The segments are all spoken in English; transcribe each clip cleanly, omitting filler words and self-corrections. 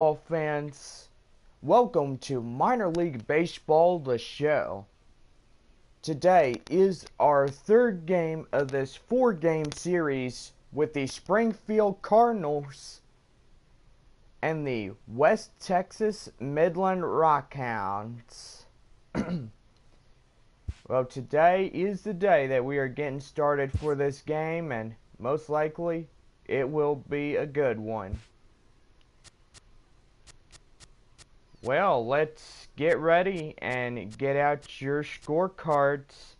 All fans, welcome to Minor League Baseball, the show. Today is our third game of this four-game series with the Springfield Cardinals and the West Texas Midland Rockhounds. Well, today is the day that we are getting started for this game, and most likely it will be a good one. Well, let's get ready and get out your scorecards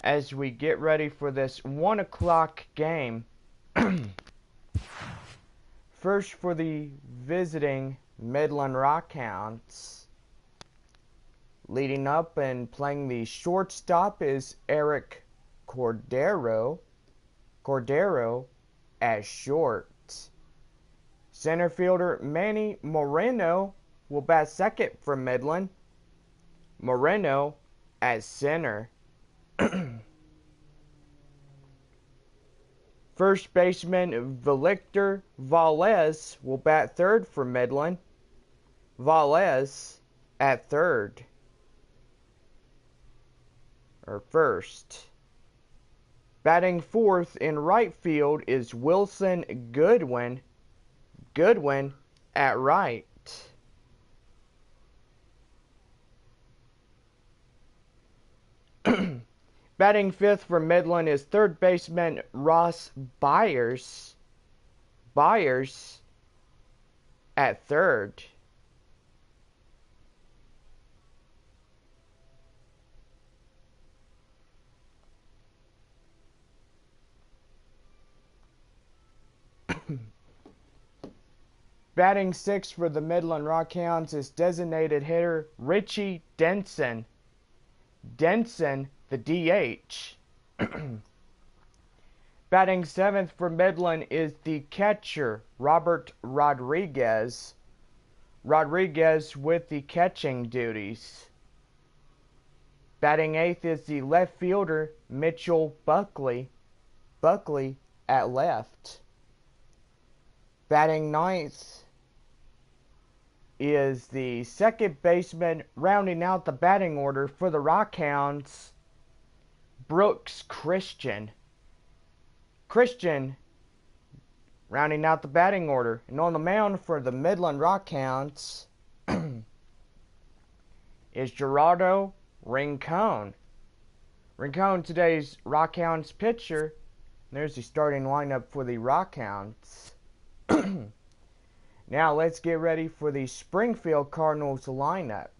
as we get ready for this 1 o'clock game. First for the visiting Midland Rockhounds. Leading up and playing the shortstop is Eric Cordero at short. Center fielder Manny Moreno will bat second for Midland. Moreno at center. First baseman Victor Valles will bat third for Midland. Valles at third. Or first. Batting fourth in right field is Wilson Goodwin. Goodwin at right. Batting fifth for Midland is third baseman Ross Byers. Byers at third. Batting sixth for the Midland Rockhounds is designated hitter Richie Denson. Denson, the DH. Batting seventh for Midland is the catcher, Robert Rodriguez. Rodriguez with the catching duties. Batting eighth is the left fielder, Mitchell Buckley. Buckley at left. Batting ninth is the second baseman, rounding out the batting order for the Rockhounds, Brooks Christian. Christian rounding out the batting order. And on the mound for the Midland Rockhounds is Gerardo Rincon. Rincon, today's Rockhounds pitcher. There's the starting lineup for the Rockhounds. Now let's get ready for the Springfield Cardinals lineup.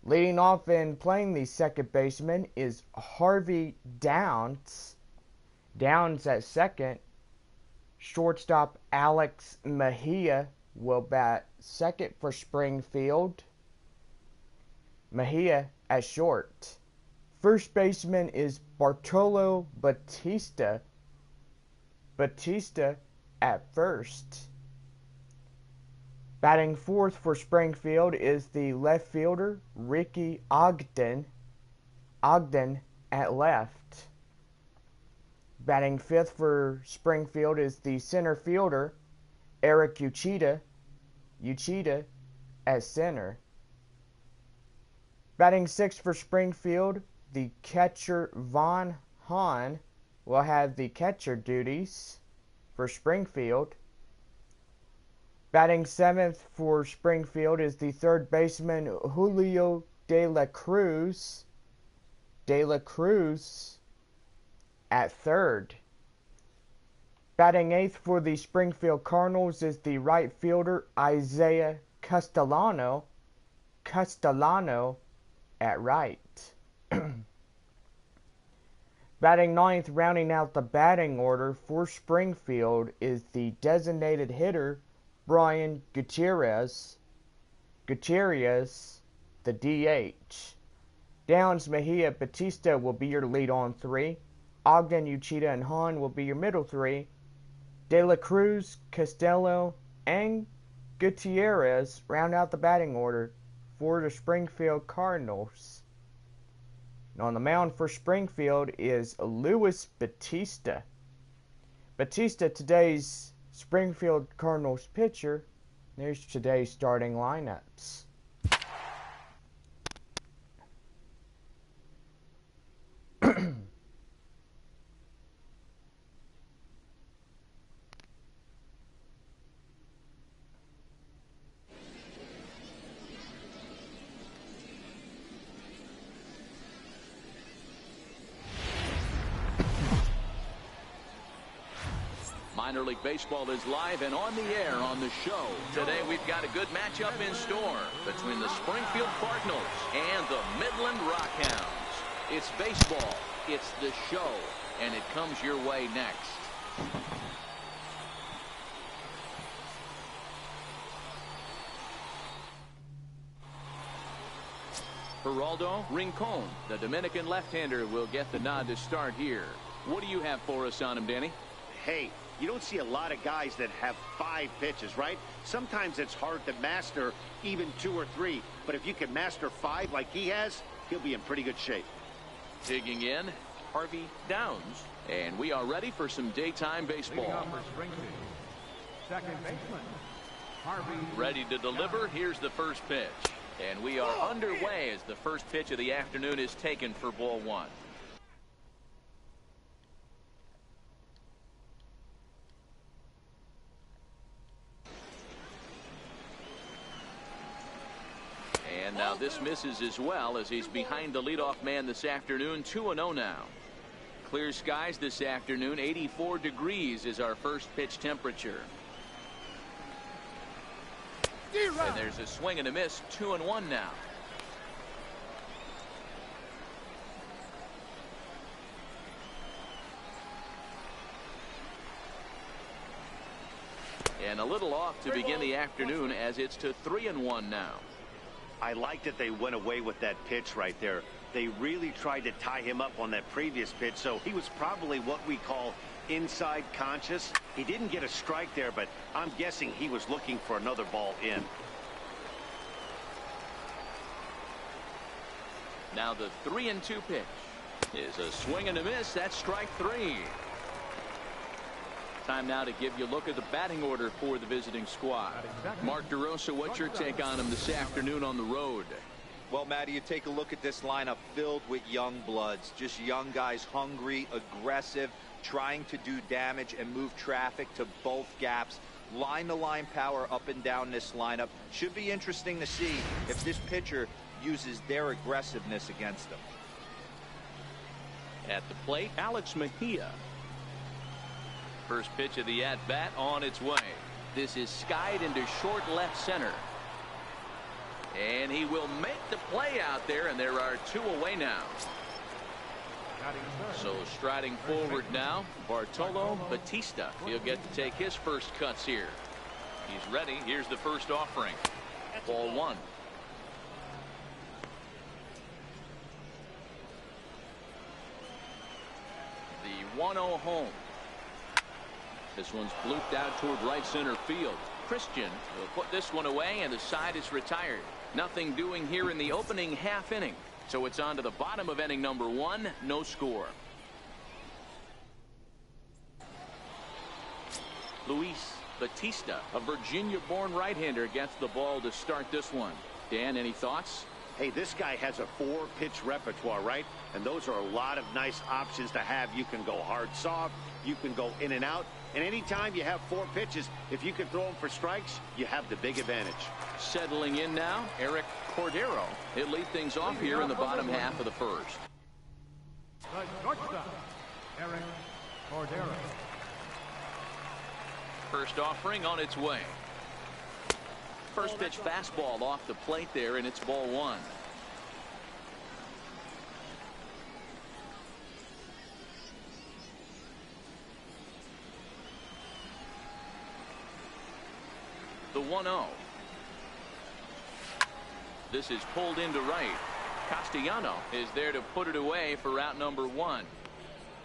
Leading off and playing the second baseman is Harvey Downs. Downs at second. Shortstop Alex Mejia will bat second for Springfield. Mejia at short. First baseman is Bartolo Batista. Batista at first. Batting fourth for Springfield is the left fielder, Ricky Ogden. Ogden at left. Batting fifth for Springfield is the center fielder, Eric Uchida. Uchida at center. Batting sixth for Springfield, the catcher Von Hahn will have the catcher duties for Springfield. Batting seventh for Springfield is the third baseman Julio De La Cruz. De La Cruz at third. Batting eighth for the Springfield Cardinals is the right fielder Isaiah Castellano. Castellano at right. Batting ninth, rounding out the batting order for Springfield, is the designated hitter Brian Gutierrez. Gutierrez, the DH. Downs, Mejia, Batista will be your lead on three. Ogden, Uchida, and Hahn will be your middle three. De La Cruz, Costello, and Gutierrez round out the batting order for the Springfield Cardinals. And on the mound for Springfield is Luis Batista. Batista, today's Springfield Cardinals pitcher, There's today's starting lineups. Minor League Baseball is live and on the air on the show. Today we've got a good matchup in store between the Springfield Cardinals and the Midland Rockhounds. It's baseball, it's the show, and it comes your way next. Geraldo Rincon, the Dominican left-hander, will get the nod to start here. What do you have for us on him, Danny? Hey, you don't see a lot of guys that have 5 pitches, right? Sometimes it's hard to master even 2 or 3. But if you can master 5 like he has, he'll be in pretty good shape. Digging in, Harvey Downs. And we are ready for some daytime baseball. Second baseman, Harvey. Ready to deliver. Here's the first pitch. And we are underway as the first pitch of the afternoon is taken for ball 1. And now this misses as well as he's behind the leadoff man this afternoon. 2-0 now. Clear skies this afternoon. 84 degrees is our first pitch temperature. And there's a swing and a miss. 2-1 now. And a little off to begin the afternoon as it's to 3-1 now. I like that they went away with that pitch right there. They really tried to tie him up on that previous pitch, so he was probably what we call inside conscious. He didn't get a strike there, but I'm guessing he was looking for another ball in. Now the 3-2 pitch is a swing and a miss. That's strike 3. Time now to give you a look at the batting order for the visiting squad. Mark DeRosa, what's your take on him this afternoon on the road? Well, Matty, you take a look at this lineup filled with young bloods, just young guys, hungry, aggressive, trying to do damage and move traffic to both gaps. Line-to-line power up and down this lineup. Should be interesting to see if this pitcher uses their aggressiveness against them. At the plate, Alex Mejia. First pitch of the at-bat on its way. This is skied into short left center. And he will make the play out there, and there are 2 away now. So striding forward now, Bartolo Batista. He'll get to take his first cuts here. He's ready. Here's the first offering. Ball 1. The 1-0 home. This one's blooped out toward right center field. Christian will put this one away, and the side is retired. Nothing doing here in the opening half inning. So it's on to the bottom of inning number 1. No score. Luis Batista, a Virginia-born right-hander, gets the ball to start this one. Dan, any thoughts? Hey, this guy has a 4-pitch repertoire, right? And those are a lot of nice options to have. You can go hard soft, you can go in and out, and anytime you have 4 pitches, if you can throw them for strikes, you have the big advantage. Settling in now, Eric Cordero. He'll lead things off here in the bottom half of the first. The shortstop, Eric Cordero. First offering on its way. First pitch fastball off the plate there, and it's ball 1. The 1-0. This is pulled into right. Castellano is there to put it away for route number 1.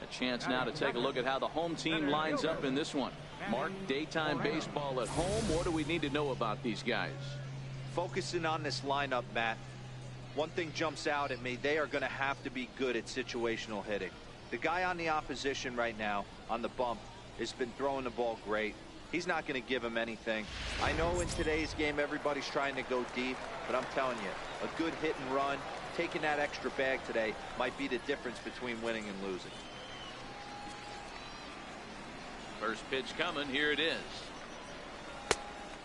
A chance now to take a look at how the home team lines up in this one. Mark, daytime baseball at home. What do we need to know about these guys? Focusing on this lineup, Matt, one thing jumps out at me. They are going to have to be good at situational hitting. The guy on the opposition right now on the bump has been throwing the ball great. He's not going to give him anything. I know in today's game everybody's trying to go deep, but I'm telling you, a good hit and run, taking that extra bag today might be the difference between winning and losing. First pitch coming. Here it is.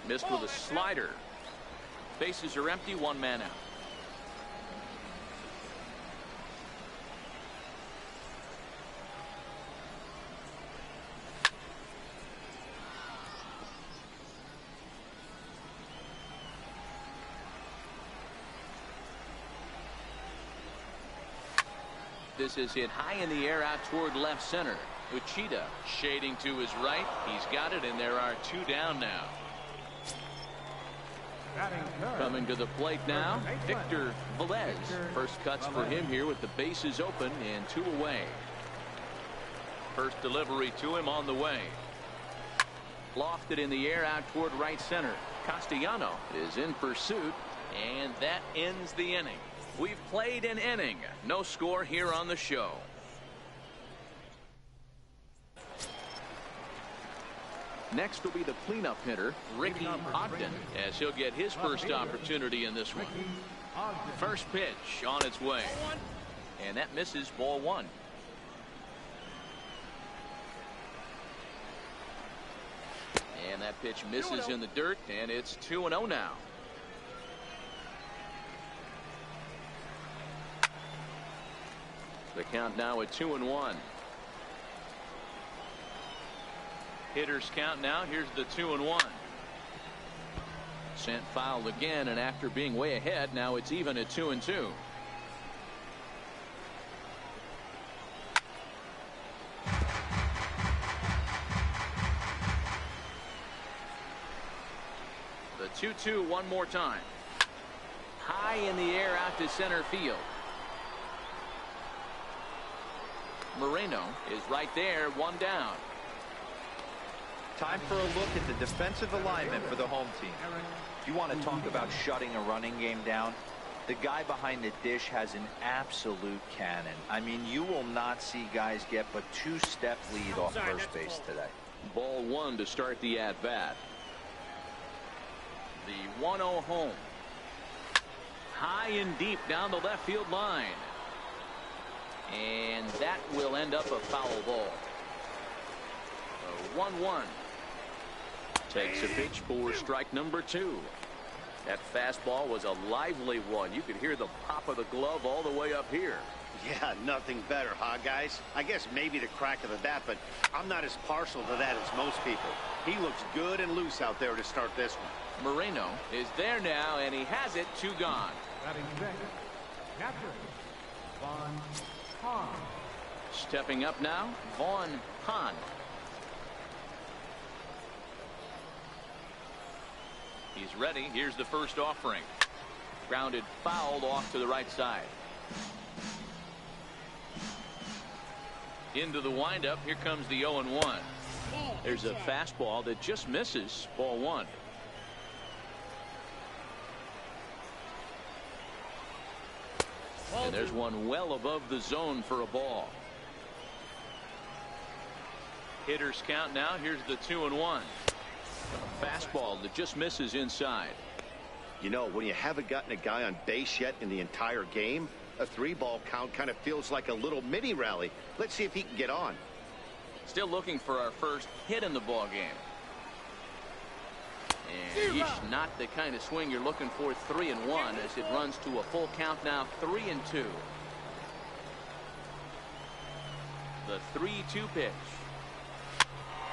Missed with a slider. Bases are empty. One man out. This is hit high in the air out toward left center. Uchida shading to his right. He's got it, and there are two down now. Coming to the plate now, Victor Velez. First cuts for him here with the bases open and two away. First delivery to him on the way. Lofted in the air out toward right center. Castellano is in pursuit, and that ends the inning. We've played an inning. No score here on the show. Next will be the cleanup hitter, Ricky Ogden, as he'll get his first opportunity in this one. First pitch on its way. And that misses, ball one. And that pitch misses in the dirt, and it's 2-0 now. The count now at 2-1. Hitters count now. Here's the 2-1. Sent foul again, and after being way ahead, now it's even at 2-2. The 2-2 one more time. High in the air out to center field. Moreno is right there, one down. Time for a look at the defensive alignment for the home team. You want to talk about shutting a running game down? The guy behind the dish has an absolute cannon. I mean, you will not see guys get but two-step lead off first base today. Ball one to start the at-bat. The 1-0 home. High and deep down the left field line. And that will end up a foul ball. 1-1. Takes a pitch for strike number 2. That fastball was a lively one. You could hear the pop of the glove all the way up here. Yeah, nothing better, huh, guys? I guess maybe the crack of the bat, but I'm not as partial to that as most people. He looks good and loose out there to start this one. Moreno is there now, and he has it. 2 gone. Batting sixth, catcher, Vaughn Hahn. Stepping up now, Vaughn Hahn. He's ready. Here's the first offering. Grounded foul off to the right side. Into the windup. Here comes the 0-1. There's a fastball that just misses. Ball one. And there's one well above the zone for a ball. Hitters count now. Here's the 2-1. A fastball that just misses inside. You know, when you haven't gotten a guy on base yet in the entire game, a 3-ball count kind of feels like a little mini rally. Let's see if he can get on. Still looking for our first hit in the ball game. And yeesh, not the kind of swing you're looking for. 3-1 as it runs to a full count now. 3-2. The 3-2 pitch.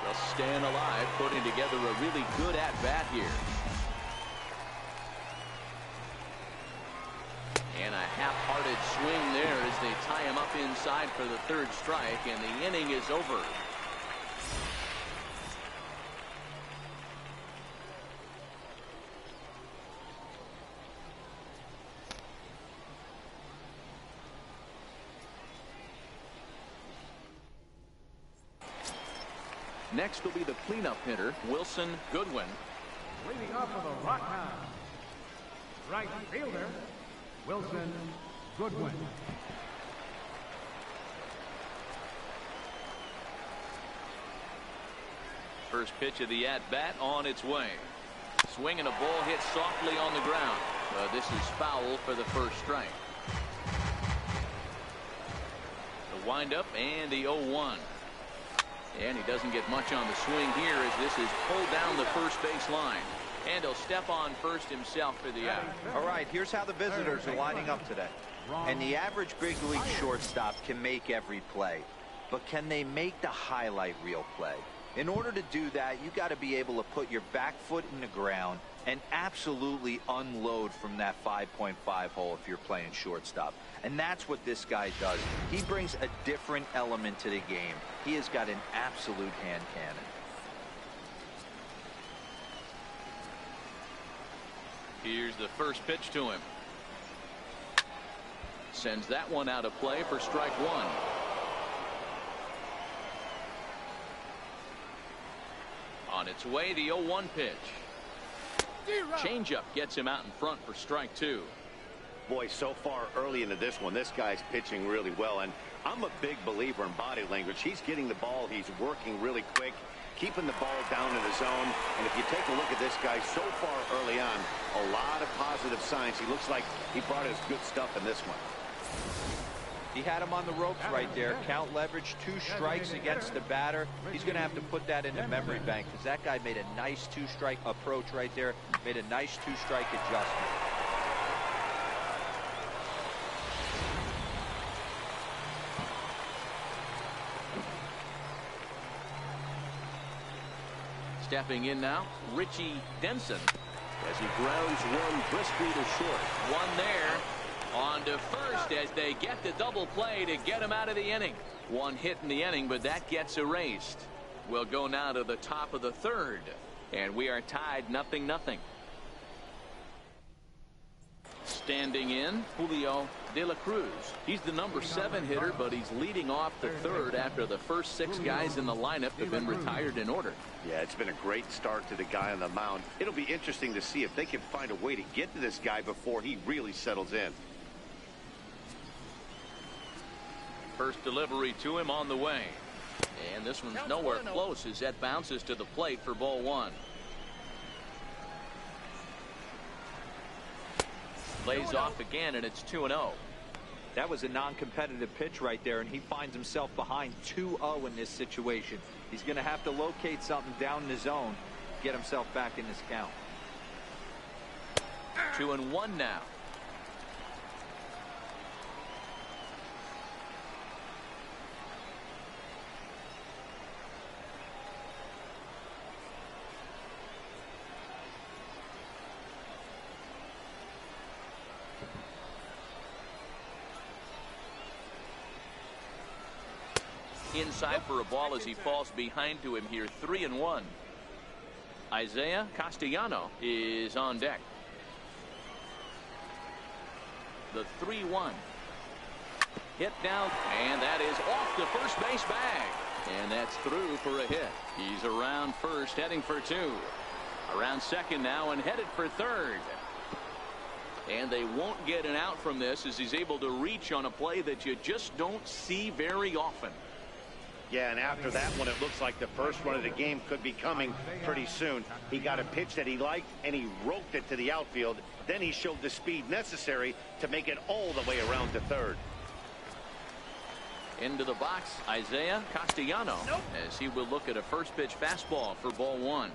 Just staying alive, putting together a really good at-bat here. And a half-hearted swing there as they tie him up inside for the 3rd strike, and the inning is over. Next will be the cleanup hitter, Wilson Goodwin. Leading off for the Rockhounds, right fielder, Wilson Goodwin. First pitch of the at-bat on its way. Swing and a ball hit softly on the ground. This is foul for the first strike. The windup and the 0-1. And he doesn't get much on the swing here as this is pulled down the first base line. And he'll step on first himself for the out. All right, here's how the visitors are lining up today. And the average big league shortstop can make every play. But can they make the highlight reel play? In order to do that, you got to be able to put your back foot in the ground and absolutely unload from that 5.5 hole if you're playing shortstop. And that's what this guy does. He brings a different element to the game. He has got an absolute hand cannon. Here's the first pitch to him. Sends that one out of play for strike one. On its way, the 0-1 pitch. Changeup gets him out in front for strike two. Boy, so far early into this one, this guy's pitching really well, and I'm a big believer in body language. He's getting the ball, he's working really quick, keeping the ball down in the zone. And if you take a look at this guy so far early on, a lot of positive signs. He looks like he brought his good stuff in this one. He had him on the ropes right there. Count leverage, 2 strikes against the batter. He's going to have to put that in the memory bank because that guy made a nice 2-strike approach right there. Made a nice 2-strike adjustment. Stepping in now, Richie Denson as he grounds one briskly to short. One there. On to first as they get the double play to get him out of the inning. One hit in the inning, but that gets erased. We'll go now to the top of the third, and we are tied 0-0. Standing in, Julio De La Cruz. He's the number 7 hitter, but he's leading off the third after the first 6 guys in the lineup have been retired in order. Yeah, it's been a great start to the guy on the mound. It'll be interesting to see if they can find a way to get to this guy before he really settles in. First delivery to him on the way. And this one's nowhere close as that bounces to the plate for ball 1. Lays off again, and it's 2-0. That was a non-competitive pitch right there, and he finds himself behind 2-0 in this situation. He's going to have to locate something down in the zone, get himself back in this count. 2-1 now. Inside for a ball as he falls behind to him here. 3-1. Isaiah Castellano is on deck. The 3-1. Hit down, and that is off the first base bag. And that's through for a hit. He's around first, heading for 2. Around second now and headed for third. And they won't get an out from this as he's able to reach on a play that you just don't see very often. Yeah, and after that one, it looks like the first run of the game could be coming pretty soon. He got a pitch that he liked, and he roped it to the outfield. Then he showed the speed necessary to make it all the way around to third. Into the box, Isaiah Castellano, as he will look at a first pitch fastball for ball 1.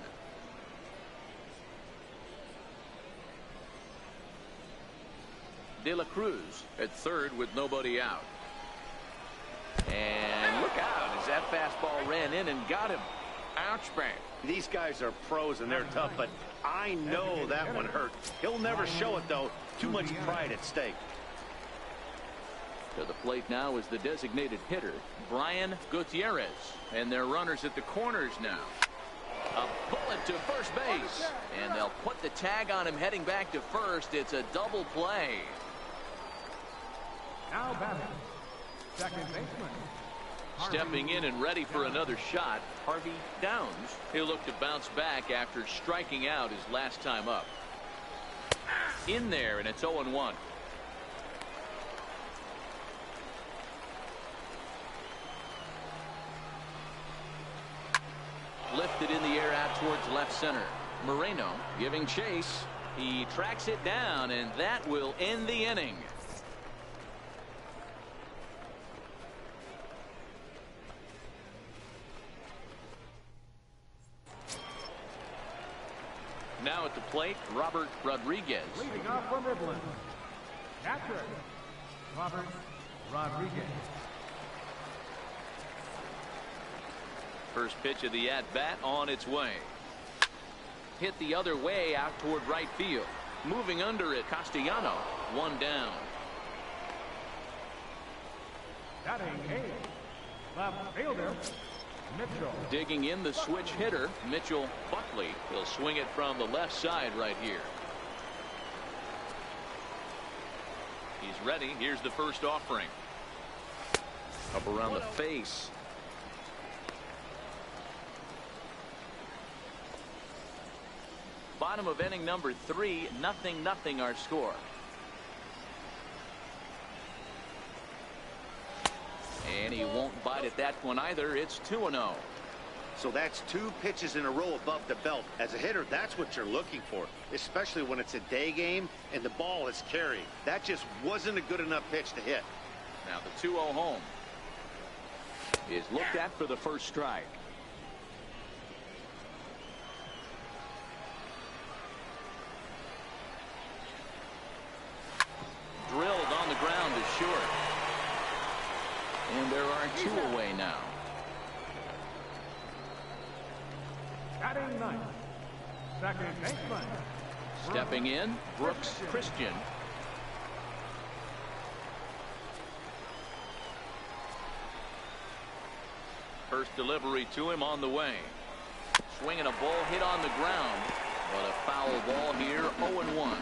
De La Cruz at third with nobody out. And look out as that fastball ran in and got him. Ouch, bang. These guys are pros and they're tough, but I know that one hurt. He'll never show it, though. Too much pride at stake. To the plate now is the designated hitter, Brian Gutierrez. And their runners at the corners now. A bullet to first base. And they'll put the tag on him heading back to first. It's a double play. Now batting, second baseman. Stepping in and ready for another shot, Harvey Downs. He'll look to bounce back after striking out his last time up. In there, and it's 0-1. lifted in the air out towards left center. Moreno giving chase. He tracks it down, and that will end the inning. Now at the plate, Robert Rodriguez. Leading off for Midland, catcher, Robert Rodriguez. First pitch of the at-bat on its way. Hit the other way out toward right field. Moving under it, Castellano. One down. Batting eighth, left fielder, Mitchell. Digging in the switch hitter, Mitchell Buckley. He'll swing it from the left side right here. He's ready. Here's the first offering. Up around the face. Bottom of inning number 3, 0-0 our score. And he won't bite at that one either. It's 2-0. So that's 2 pitches in a row above the belt. As a hitter, that's what you're looking for, especially when it's a day game and the ball is carried. That just wasn't a good enough pitch to hit. Now the 2-0 home is looked at for the first strike. Drilled on the ground is short. And there are 2 away now. Batting ninth, second baseman. Stepping in, Brooks Christian. First delivery to him on the way. Swinging a ball hit on the ground. But a foul ball here, 0-1.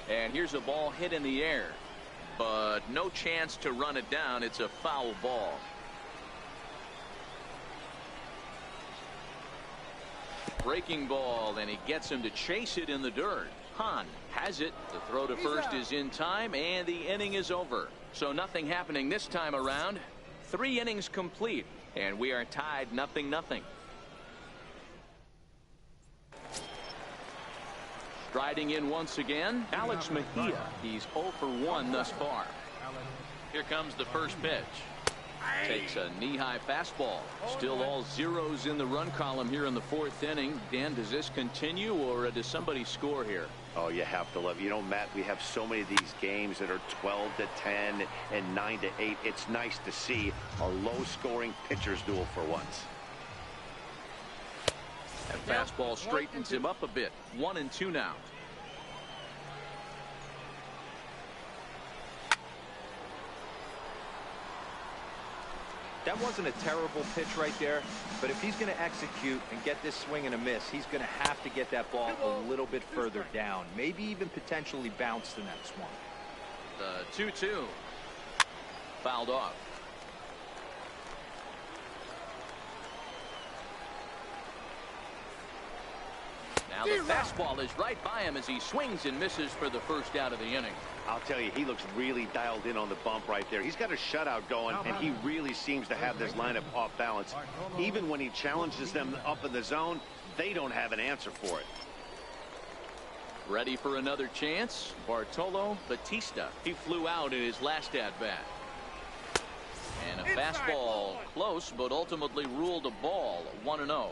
And here's a ball hit in the air, but no chance to run it down. It's a foul ball. Breaking ball, and he gets him to chase it in the dirt. Hahn has it. The throw to first is in time, and the inning is over. So nothing happening this time around. 3 innings complete, and we are tied 0-0. Striding in once again, Alex Mejia. He's 0 for 1 thus far. Here comes the first pitch. Takes a knee-high fastball. Still all zeros in the run column here in the 4th inning. Dan, does this continue, or does somebody score here? Oh, you have to love. You know, Matt, we have so many of these games that are 12-10 and 9-8. It's nice to see a low-scoring pitcher's duel for once. That fastball straightens him up a bit. 1-2 now. That wasn't a terrible pitch right there, but if he's going to execute and get this swing and a miss, he's going to have to get that ball a little bit further down, maybe even potentially bounce the next one. The 2-2 fouled off. Now the fastball is right by him as he swings and misses for the first out of the inning. I'll tell you, he looks really dialed in on the bump right there. He's got a shutout going, and he really seems to have this lineup off balance. Even when he challenges them up in the zone, they don't have an answer for it. Ready for another chance? Bartolo Batista. He flew out in his last at-bat. And a fastball close, but ultimately ruled a ball. 1-0.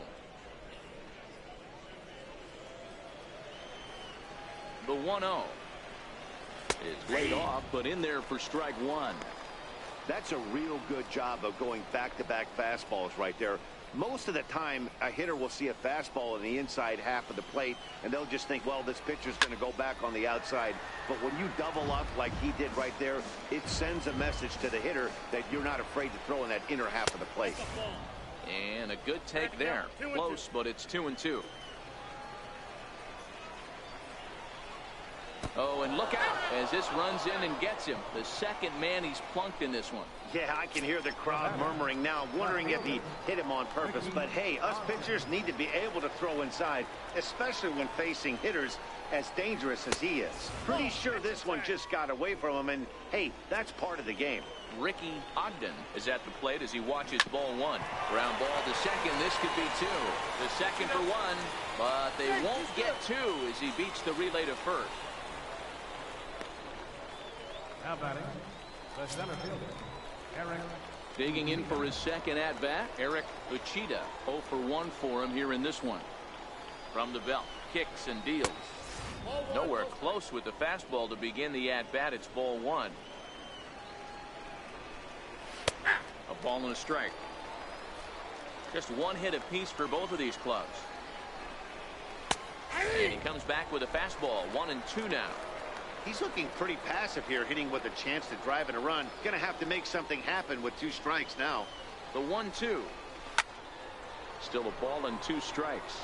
The 1-0 is laid off, but in there for strike 1. That's a real good job of going back-to-back fastballs right there. Most of the time, a hitter will see a fastball in the inside half of the plate, and they'll just think, well, this pitcher's going to go back on the outside. But when you double up like he did right there, it sends a message to the hitter that you're not afraid to throw in that inner half of the plate. And a good take there. Close, but it's 2-2. Oh, and look out as this runs in and gets him. The second man he's plunked in this one. Yeah, I can hear the crowd murmuring now, wondering if he hit him on purpose. But hey, us pitchers need to be able to throw inside, especially when facing hitters as dangerous as he is. Pretty sure this one just got away from him, and hey, that's part of the game. Ricky Ogden is at the plate as he watches ball one. Ground ball to second. This could be two. The second for one, but they won't get two as he beats the relay to first. Now batting, the center fielder, Eric. Digging in for his second at-bat, Eric Uchida. 0 for 1 for him here in this one. From the belt, kicks and deals. Nowhere close with the fastball to begin the at-bat. It's ball one. A ball and a strike. Just one hit apiece for both of these clubs. And he comes back with a fastball. 1-2 now. He's looking pretty passive here, hitting with a chance to drive in a run. Gonna have to make something happen with 2 strikes now. The 1-2. Still a ball and 2 strikes.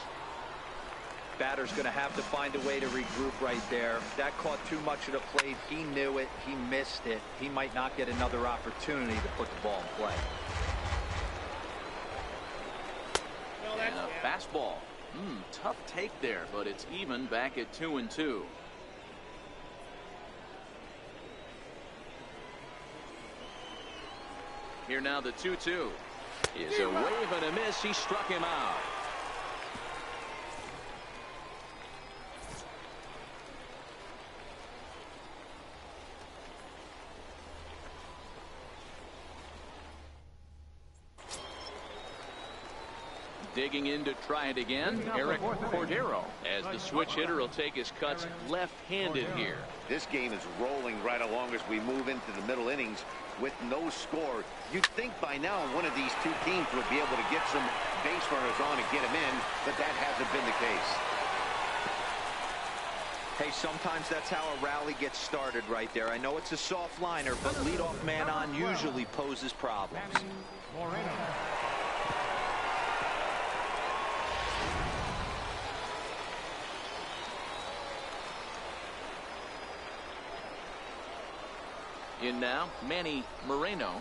Batter's going to have to find a way to regroup right there. That caught too much of the plate. He knew it. He missed it. He might not get another opportunity to put the ball in play. And a fastball. Tough take there, but it's even back at 2-2. Here now the 2-2. Is a wave and a miss. He struck him out. Digging in to try it again, Eric Cordero, as the switch hitter will take his cuts left-handed here. This game is rolling right along as we move into the middle innings with no score. You'd think by now one of these two teams would be able to get some base runners on and get them in, but that hasn't been the case. Hey, sometimes that's how a rally gets started right there. I know it's a soft liner, but leadoff man on usually poses problems. Moreno. In now, Manny Moreno,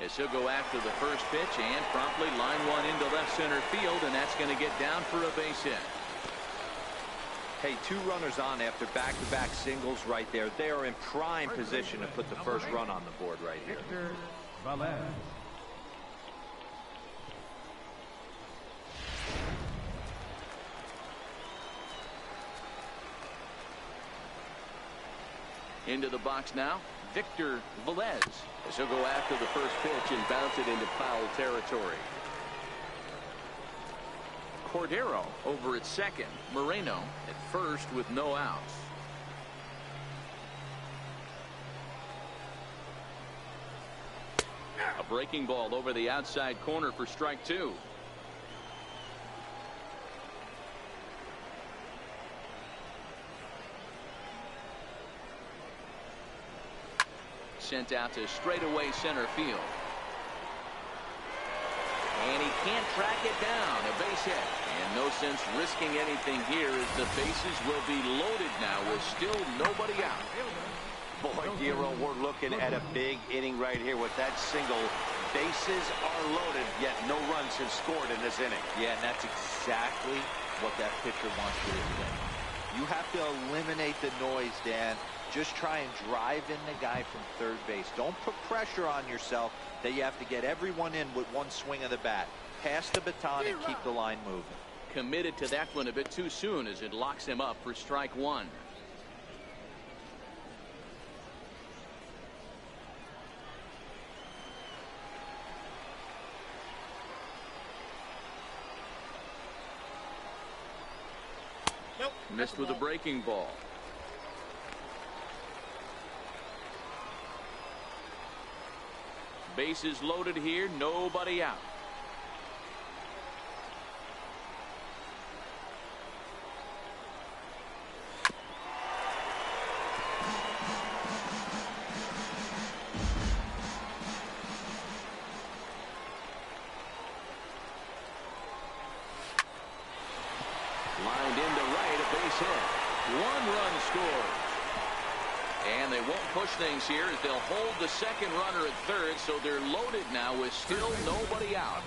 as he'll go after the first pitch and promptly line one into left center field, and that's going to get down for a base hit. Hey, 2 runners on after back-to-back singles right there. They are in prime position to put the first run on the board right here. Victor Velez. Into the box now, Victor Velez, as he'll go after the first pitch and bounce it into foul territory. Cordero over at second. Moreno at first with no outs. A breaking ball over the outside corner for strike 2. Sent out to straightaway center field. And he can't track it down. A base hit. And no sense risking anything here as the bases will be loaded now with still nobody out. Boy, Giro, we're looking at a big inning right here with that single. Bases are loaded, yet no runs have scored in this inning. Yeah, and that's exactly what that pitcher wants you to do. You have to eliminate the noise, Dan. Just try and drive in the guy from third base. Don't put pressure on yourself that you have to get everyone in with one swing of the bat. Pass the baton and keep the line moving. Committed to that one a bit too soon as it locks him up for strike 1. Nope. Missed with a breaking ball. Bases loaded here, nobody out. Lined into right, a base hit. 1 run scored. And they won't push things here as they'll hold the second runner at third, so they're loaded now with still nobody out.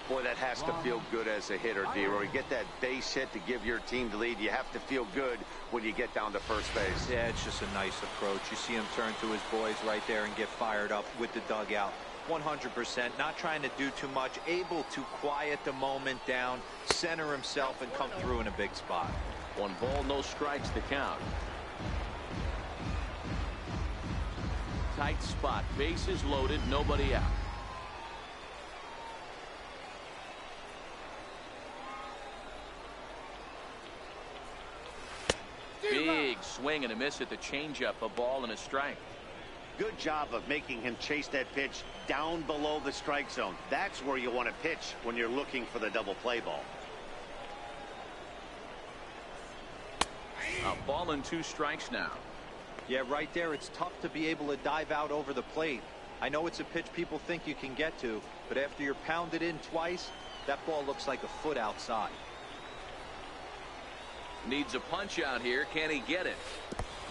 Boy, that has to feel good as a hitter, D-Roy. You get that base hit to give your team the lead. You have to feel good when you get down to first base. Yeah, it's just a nice approach. You see him turn to his boys right there and get fired up with the dugout. 100%, not trying to do too much, able to quiet the moment down, center himself, and come through in a big spot. 1 ball, no strikes to count. Tight spot, bases loaded, nobody out. Big swing and a miss at the changeup, a ball and a strike. Good job of making him chase that pitch down below the strike zone. That's where you want to pitch when you're looking for the double play ball. A ball and 2 strikes now. Yeah, right there, it's tough to be able to dive out over the plate. I know it's a pitch people think you can get to, but after you're pounded in twice, that ball looks like a foot outside. Needs a punch out here. Can he get it?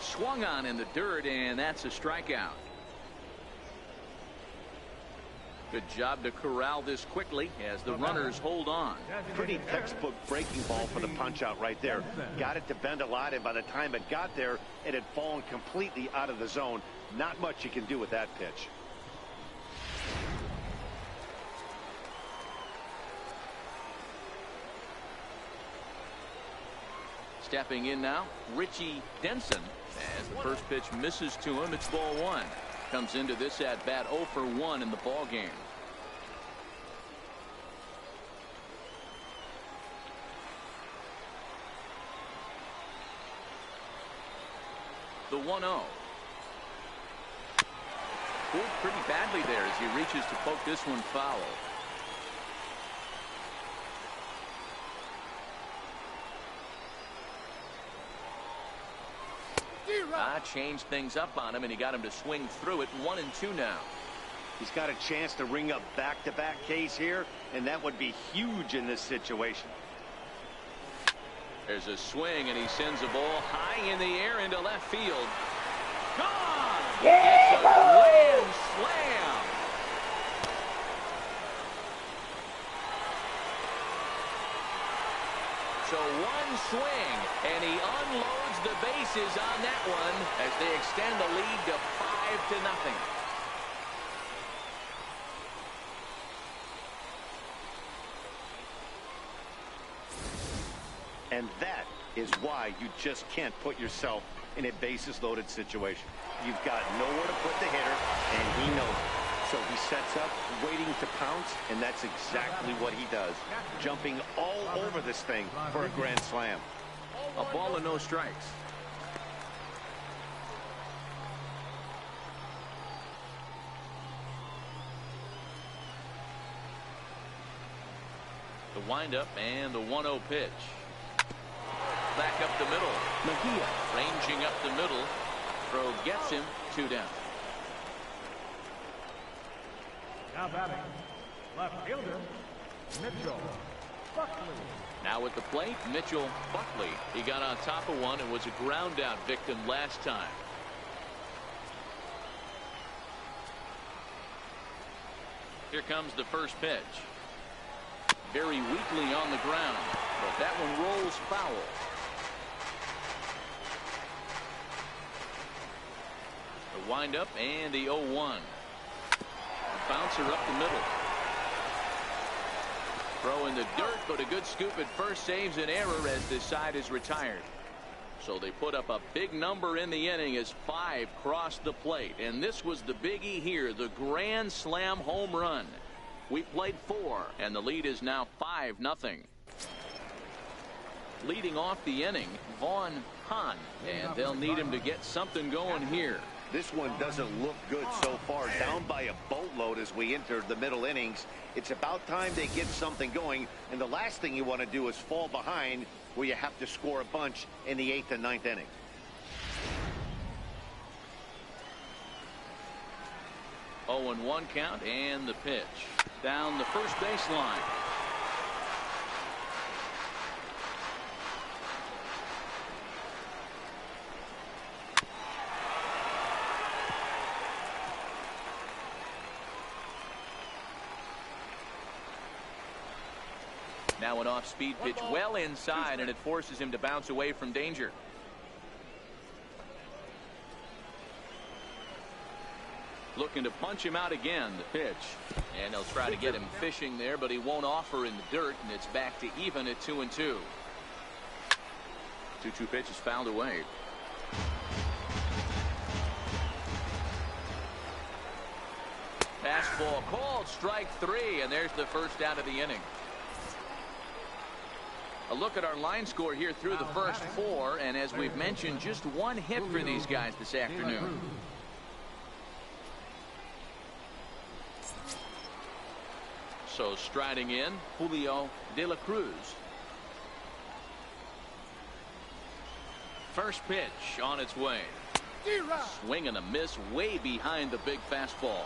Swung on in the dirt, and that's a strikeout. Good job to corral this quickly as the runners hold on. Pretty textbook breaking ball for the punch out right there. Got it to bend a lot, and by the time it got there, it had fallen completely out of the zone. Not much you can do with that pitch. Stepping in now, Richie Denson. As the first pitch misses to him, it's ball 1. Comes into this at bat 0 for 1 in the ball game. The 1-0. Pulled pretty badly there as he reaches to poke this one foul. Changed things up on him, and he got him to swing through it. 1-2 now. He's got a chance to ring up back-to-back Ks here, and that would be huge in this situation. There's a swing, and he sends a ball high in the air into left field. Gone! It's a grand slam! So 1 swing, and he unloads the bases on that one as they extend the lead to 5-0. And that is why you just can't put yourself in a bases loaded situation. You've got nowhere to put the hitter, and he knows it. So he sets up, waiting to pounce, and that's exactly what he does. Jumping all over this thing for a grand slam. A ball and no strikes. The windup and the 1-0 pitch. Back up the middle. Mejia ranging up the middle. Throw gets him 2 down. Now batting, left fielder, Mitchell Buckley. Now at the plate, Mitchell Buckley. He got on top of one and was a ground out victim last time. Here comes the first pitch. Very weakly on the ground, but that one rolls foul. The windup and the 0-1. Bouncer up the middle. Throw in the dirt, but a good scoop at first saves an error as this side is retired. So they put up a big number in the inning as 5 crossed the plate. And this was the biggie here, the grand slam home run. We played 4, and the lead is now 5-0. Leading off the inning, Vaughn Hahn, and they'll need him to get something going here. This one doesn't look good so far. Down by a boatload as we enter the middle innings. It's about time they get something going, and the last thing you want to do is fall behind where you have to score a bunch in the 8th and 9th inning. Oh, and 1 count, and the pitch down the first baseline. Now an off-speed pitch well inside, and it forces him to bounce away from danger. Looking to punch him out again. The pitch. And they'll try to get him fishing there, but he won't offer in the dirt, and it's back to even at 2-2. 2-2 pitch is fouled away. Fastball called, strike 3, and there's the first out of the inning. A look at our line score here through the first 4, and as we've mentioned, just 1 hit for these guys this afternoon. So striding in, Julio De La Cruz. First pitch on its way. Swing and a miss way behind the big fastball.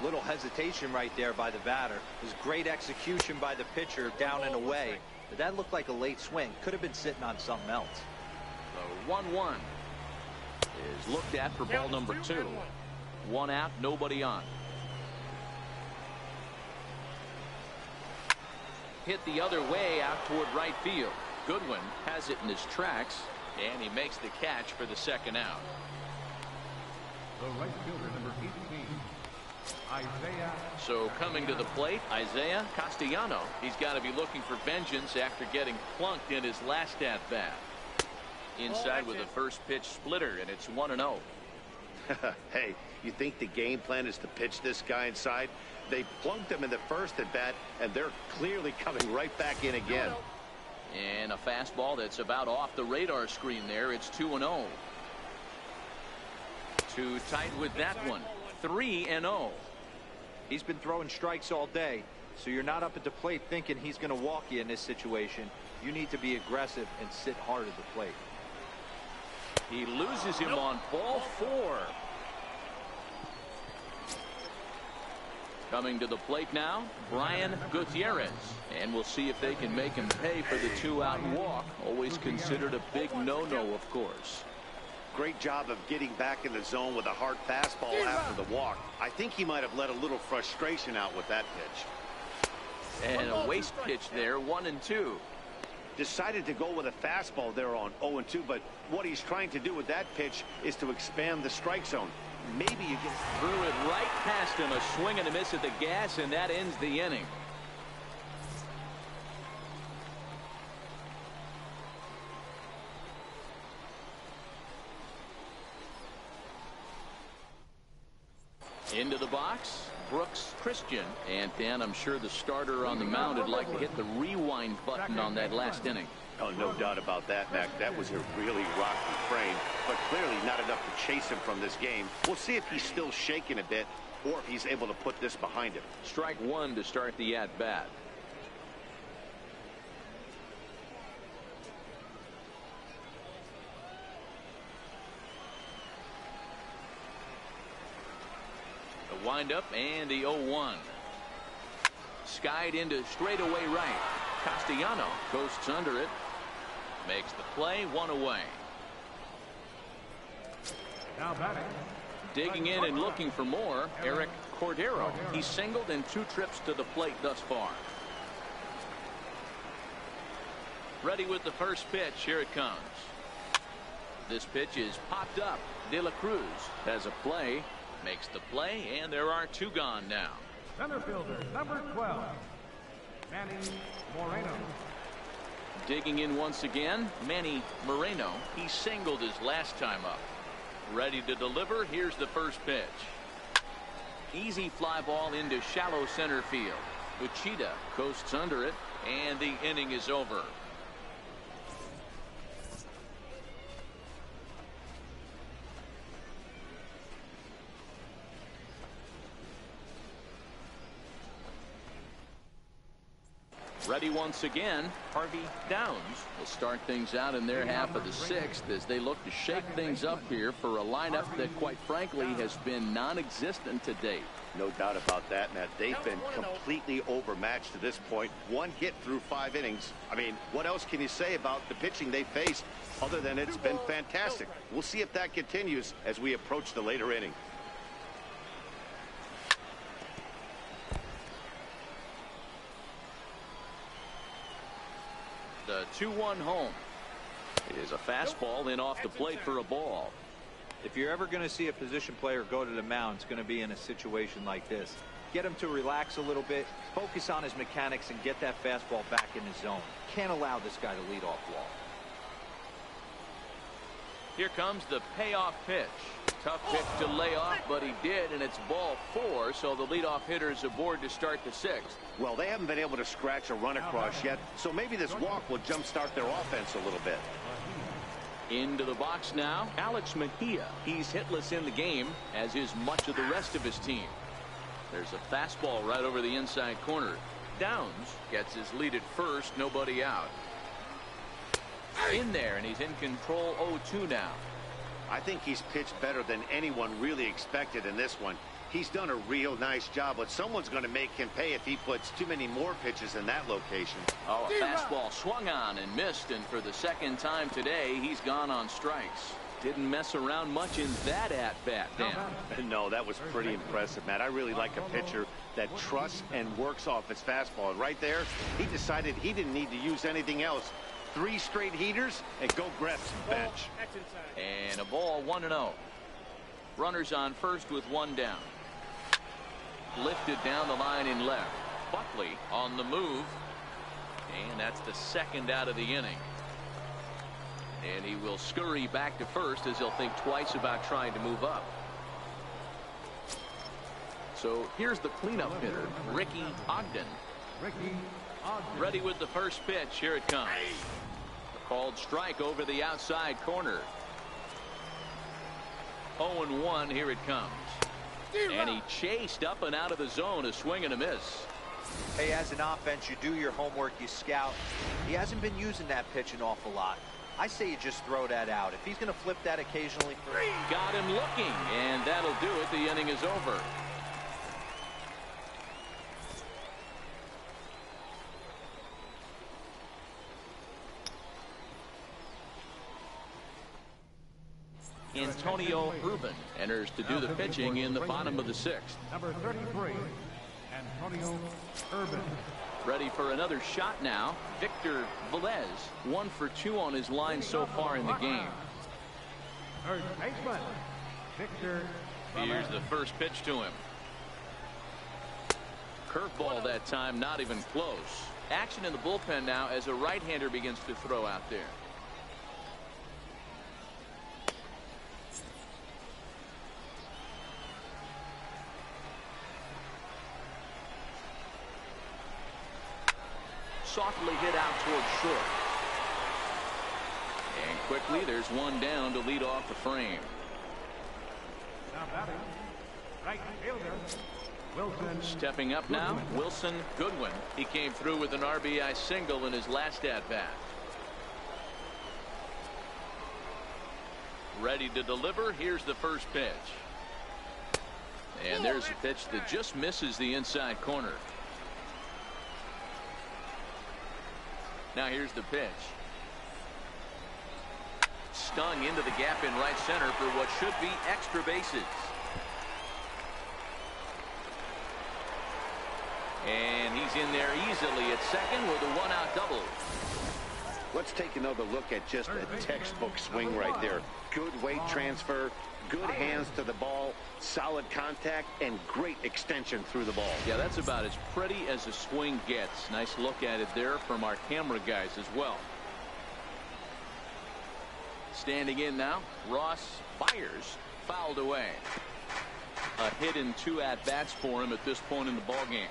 Little hesitation right there by the batter. It was great execution by the pitcher down and away. But that looked like a late swing. Could have been sitting on something else. The 1-1 is looked at for ball number 2. 1 out, nobody on. Hit the other way out toward right field. Goodwin has it in his tracks, and he makes the catch for the second out. The right fielder, number 18, Isaiah. So coming to the plate, Isaiah Castellano. He's got to be looking for vengeance after getting plunked in his last at-bat. Inside with a first pitch splitter, and it's 1-0. Hey, you think the game plan is to pitch this guy inside? They plunked him in the first at bat, and they're clearly coming right back in again. And a fastball that's about off the radar screen there. It's 2-0. Too tight with that one. 3-0. He's been throwing strikes all day, so you're not up at the plate thinking he's going to walk you in this situation. You need to be aggressive and sit hard at the plate. He loses him on ball 4. Coming to the plate now, Brian Gutierrez. And we'll see if they can make him pay for the 2-out walk. Always considered a big no-no, of course. Great job of getting back in the zone with a hard fastball after the walk. I think he might have let a little frustration out with that pitch. And a waste pitch there, 1-2. Decided to go with a fastball there on 0-2, but what he's trying to do with that pitch is to expand the strike zone. Maybe you get threw it right past him. A swing and a miss at the gas, and that ends the inning. Into the box, Brooks Christian. And Dan, I'm sure the starter on the mound would like to hit the rewind button on that last inning. Oh, no doubt about that, Mac. That was a really rocky frame, but clearly not enough to chase him from this game. We'll see if he's still shaking a bit or if he's able to put this behind him. Strike 1 to start the at-bat. The windup and the 0-1. Skied into straightaway right. Castellano coasts under it. Makes the play, 1 away. Now batting. Digging in and looking for more, Eric Cordero. He's singled in 2 trips to the plate thus far. Ready with the first pitch. Here it comes. This pitch is popped up. De La Cruz has a play. Makes the play, and there are 2 gone now. Center fielder, number 12, Manny Moreno. Digging in once again, Manny Moreno. He singled his last time up. Ready to deliver. Here's the first pitch. Easy fly ball into shallow center field. Uchida coasts under it, and the inning is over. Ready once again, Harvey Downs will start things out in their half of the 6th as they look to shake things up here for a lineup that, quite frankly, has been non-existent to date. No doubt about that, Matt. They've been completely overmatched to this point. 1 hit through 5 innings. I mean, what else can you say about the pitching they faced other than it's been fantastic? We'll see if that continues as we approach the later inning. The 2-1 home. It is a fastball in off the plate for a ball. If you're ever going to see a position player go to the mound, it's going to be in a situation like this. Get him to relax a little bit, focus on his mechanics, and get that fastball back in his zone. Can't allow this guy to lead off wall. Here comes the payoff pitch. Tough pitch to lay off, but he did, and it's ball 4, so the leadoff hitter is aboard to start the 6th. Well, they haven't been able to scratch a run across yet, so maybe this walk will jumpstart their offense a little bit. Into the box now, Alex Mejia. He's hitless in the game, as is much of the rest of his team. There's a fastball right over the inside corner. Downs gets his lead at first, nobody out. In there, and he's in control 0-2 now. I think he's pitched better than anyone really expected in this one. He's done a real nice job, but someone's going to make him pay if he puts too many more pitches in that location. Oh, a fastball swung on and missed, and for the second time today, he's gone on strikes. Didn't mess around much in that at-bat, Dan. No, that was pretty impressive, Matt. I really like a pitcher that trusts and works off his fastball. And right there, he decided he didn't need to use anything else. 3 straight heaters, and go grab some bench. And a ball 1-0. Runners on first with 1 down. Lifted down the line in left. Buckley on the move. And that's the 2nd out of the inning. And he will scurry back to first as he'll think twice about trying to move up. So here's the cleanup hitter, Ricky Ogden. Ready with the first pitch. Here it comes. A called strike over the outside corner. 0-1. Here it comes. And he chased up and out of the zone, a swing and a miss. Hey, as an offense, you do your homework, you scout. He hasn't been using that pitch an awful lot. I say you just throw that out. If he's going to flip that occasionally. Got him looking, and that'll do it. The inning is over. Antonio Urban enters to do the pitching in the bottom of the 6th. Number 33, Antonio Urban. Ready for another shot now. Victor Velez, 1 for 2 on his line so far in the game. Third baseman, Victor Here's Velez. the first pitch to him. Curveball that time, not even close. Action in the bullpen now as a right-hander begins to throw out there. Softly hit out towards short. And quickly there's 1 down to lead off the frame. Now batting, right fielder, Wilson. Stepping up now, Wilson Goodwin. He came through with an RBI single in his last at-bat. Ready to deliver. Here's the first pitch. And there's a pitch that just misses the inside corner. Now here's the pitch. Stung into the gap in right center for what should be extra bases. And he's in there easily at second with a 1-out double. Let's take another look at just a textbook swing right there. Good weight transfer, good hands to the ball, solid contact, and great extension through the ball. Yeah, that's about as pretty as a swing gets. Nice look at it there from our camera guys as well. Standing in now, Ross fires, fouled away. A hit in 2 at-bats for him at this point in the ballgame.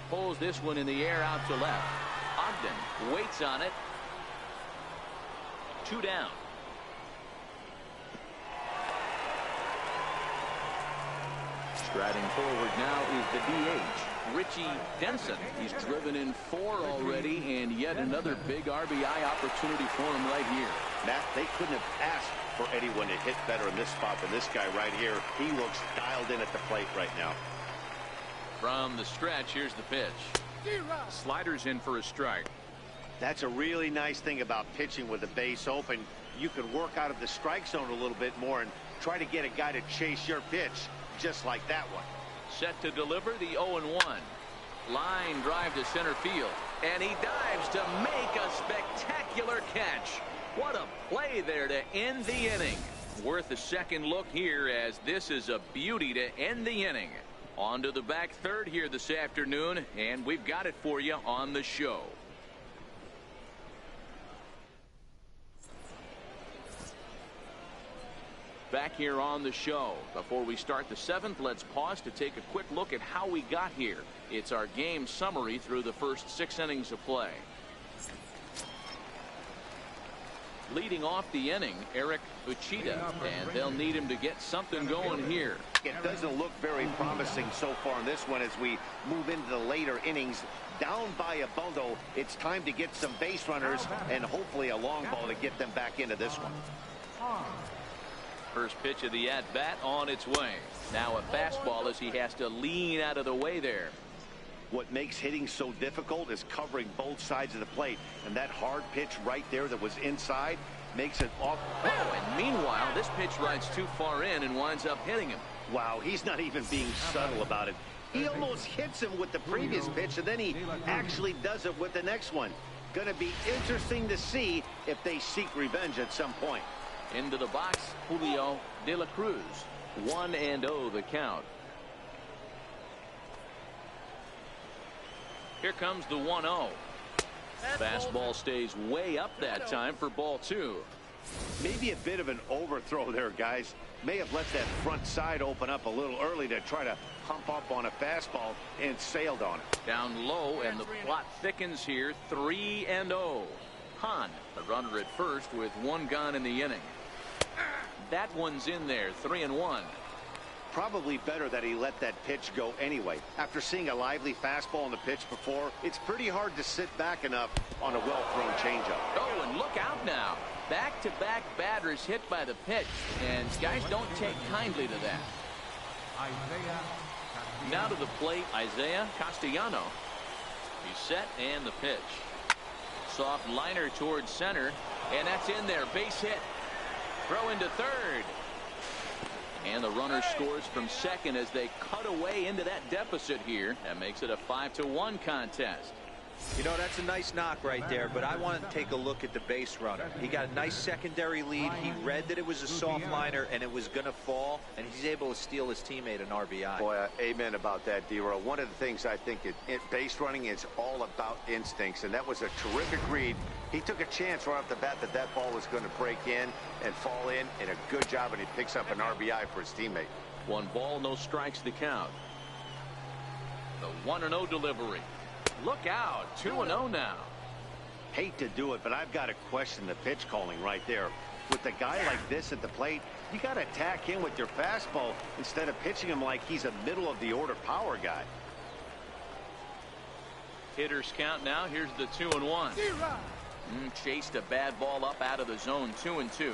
Pulls this one in the air out to left. Ogden waits on it. 2 down. Striding forward now is the DH, Richie Denson. He's driven in 4 already, and yet another big RBI opportunity for him right here. Matt, they couldn't have asked for anyone to hit better in this spot than this guy right here. He looks dialed in at the plate right now. From the stretch, here's the pitch. Sliders in for a strike. That's a really nice thing about pitching with the base open. You can work out of the strike zone a little bit more and try to get a guy to chase your pitch, just like that one. Set to deliver the 0-1. Line drive to center field, and he dives to make a spectacular catch. What a play there to end the inning. Worth a second look here, as this is a beauty to end the inning. On to the back third here this afternoon, and we've got it for you on the show. Back here on the show. Before we start the seventh, let's pause to take a quick look at how we got here. It's our game summary through the first 6 innings of play. Leading off the inning, Eric Uchida, and they'll need him to get something going here. It doesn't look very promising so far in this one as we move into the later innings. Down by a bundle, it's time to get some base runners and hopefully a long ball to get them back into this one. First pitch of the at-bat on its way. Now a fastball as he has to lean out of the way there. What makes hitting so difficult is covering both sides of the plate, and that hard pitch right there that was inside makes it off. Oh, and meanwhile, this pitch rides too far in and winds up hitting him. Wow, he's not even being subtle about it. He almost hits him with the previous pitch, and then he actually does it with the next one. Going to be interesting to see if they seek revenge at some point. Into the box, Julio De La Cruz. 1-0 the count. Here comes the 1-0. Fastball stays way up that time for ball 2. Maybe a bit of an overthrow there, guys. May have let that front side open up a little early to try to pump up on a fastball and sailed on it. Down low, and the plot thickens here. 3-0. Hahn, the runner at first with 1 gone in the inning. That one's in there. 3-1. Probably better that he let that pitch go anyway. After seeing a lively fastball on the pitch before, it's pretty hard to sit back enough on a well-thrown changeup. Oh, and look out now. Back-to-back batters hit by the pitch, and guys don't take kindly to that. Now to the plate, Isaiah Castellano. He's set, and the pitch. Soft liner towards center, and that's in there. Base hit. Throw into third. And the runner scores from second as they cut away into that deficit here. That makes it a 5-1 contest. You know, that's a nice knock right there, but I want to take a look at the base runner. He got a nice secondary lead. He read that it was a soft liner and it was going to fall, and he's able to steal his teammate an RBI. Boy, amen about that, D-Row. One of the things I think base running is all about instincts, and that was a terrific read. He took a chance right off the bat that that ball was going to break in and fall in, and a good job, and he picks up an RBI for his teammate. 1 ball, no strikes to count. The 1-0 delivery. Look out. 2-0 now. Hate to do it, but I've got to question the pitch calling right there. With a guy like this at the plate, you got to attack him with your fastball instead of pitching him like he's a middle-of-the-order power guy. Hitters count now. Here's the 2-1. Chased a bad ball up out of the zone. 2-2.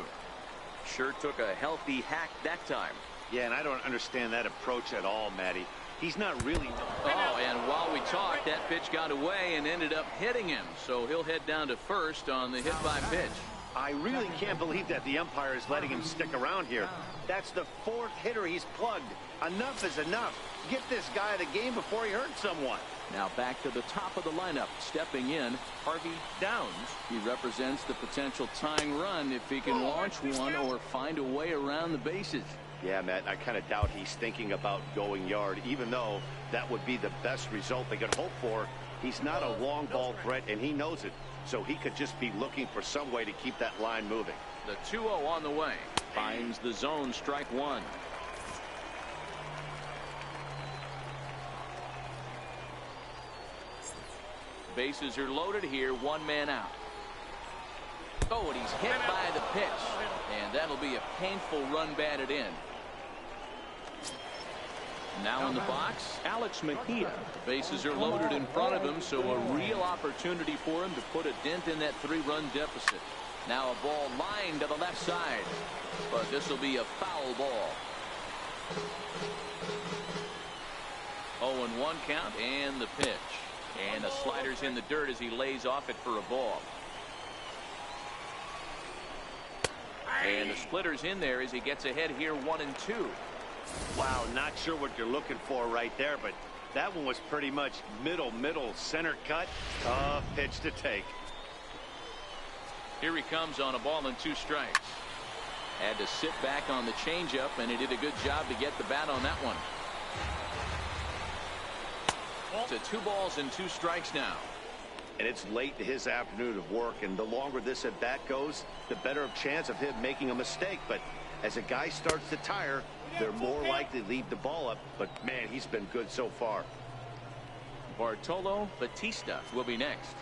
Sure took a healthy hack that time. Yeah, and I don't understand that approach at all, Matty. He's not really. Oh, and while we talked, that pitch got away and ended up hitting him. So he'll head down to first on the hit by pitch. I really can't believe that the umpire is letting him stick around here. That's the 4th hitter he's plugged. Enough is enough. Get this guy the game before he hurts someone. Now back to the top of the lineup. Stepping in, Harvey Downs. He represents the potential tying run if he can launch one or find a way around the bases. Yeah, Matt, I kind of doubt he's thinking about going yard, even though that would be the best result they could hope for. He's not a long ball threat, and he knows it, so he could just be looking for some way to keep that line moving. The 2-0 on the way. Finds the zone, strike 1. Bases are loaded here, 1 man out. Oh, and he's hit by the pitch, and that'll be a painful run batted in. Now in the box, Alex Mejia. The bases are loaded in front of him, so a real opportunity for him to put a dent in that 3-run deficit. Now a ball lined to the left side, but this will be a foul ball. 0-1 count, and the pitch. And the slider's in the dirt as he lays off it for a ball. And the splitter's in there as he gets ahead here 1-2. Wow, not sure what you're looking for right there, but that one was pretty much middle center cut. Tough pitch to take. Here he comes on a ball and 2 strikes. Had to sit back on the changeup, and he did a good job to get the bat on that one. To 2 balls and 2 strikes now. And it's late in his afternoon of work, and the longer this at bat goes, the better of chance of him making a mistake. But as a guy starts to tire, they're more likely to leave the ball up. But man, he's been good so far. Bartolo Batista will be next.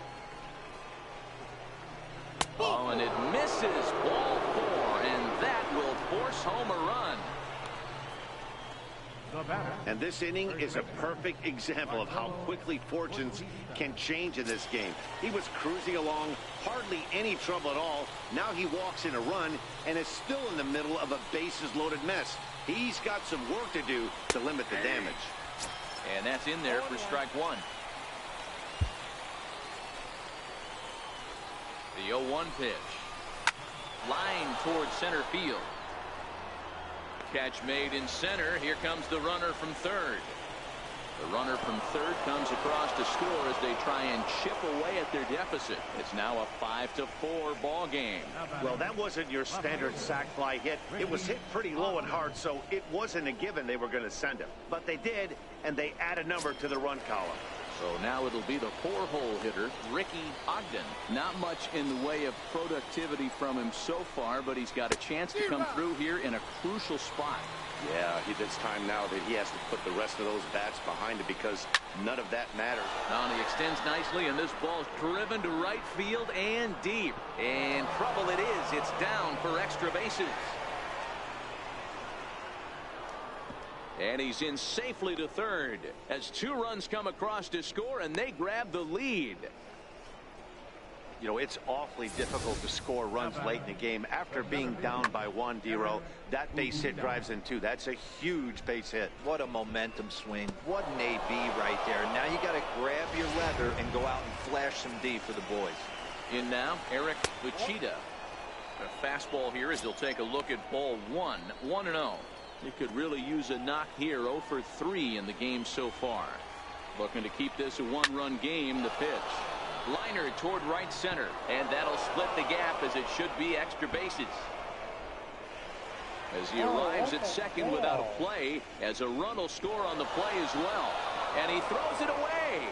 Oh, and it misses. Ball 4, and that will force home a run. And this inning is a perfect example of how quickly fortunes can change in this game. He was cruising along, hardly any trouble at all. Now he walks in a run and is still in the middle of a bases-loaded mess. He's got some work to do to limit the damage. And that's in there for strike 1. The 0-1 pitch. Line towards center field. Catch made in center. Here comes the runner from third. The runner from third comes across to score as they try and chip away at their deficit. It's now a 5-4 ball game. Well, that wasn't your standard sac fly hit. It was hit pretty low and hard, so it wasn't a given they were going to send him. But they did, and they add a number to the run column. So now it'll be the 4-hole hitter, Ricky Ogden. Not much in the way of productivity from him so far, but he's got a chance to come through here in a crucial spot. Yeah, it's time now that he has to put the rest of those bats behind him because none of that matters. Now he extends nicely, and this ball's driven to right field and deep. And trouble it is. It's down for extra bases. And he's in safely to third as 2 runs come across to score, and they grab the lead. You know, it's awfully difficult to score runs late in the game. After being down by 1, D-Row, that base hit drives in 2. That's a huge base hit. What a momentum swing. What an AB right there. Now you got to grab your leather and go out and flash some D for the boys. In now, Eric Uchida. A fastball here as they'll take a look at ball 1. 1-0. He could really use a knock here. 0 for 3 in the game so far. Looking to keep this a 1-run game. The pitch. Liner toward right center, and that'll split the gap as it should be extra bases. As he arrives at second without a play, as a run will score on the play as well. And he throws it away.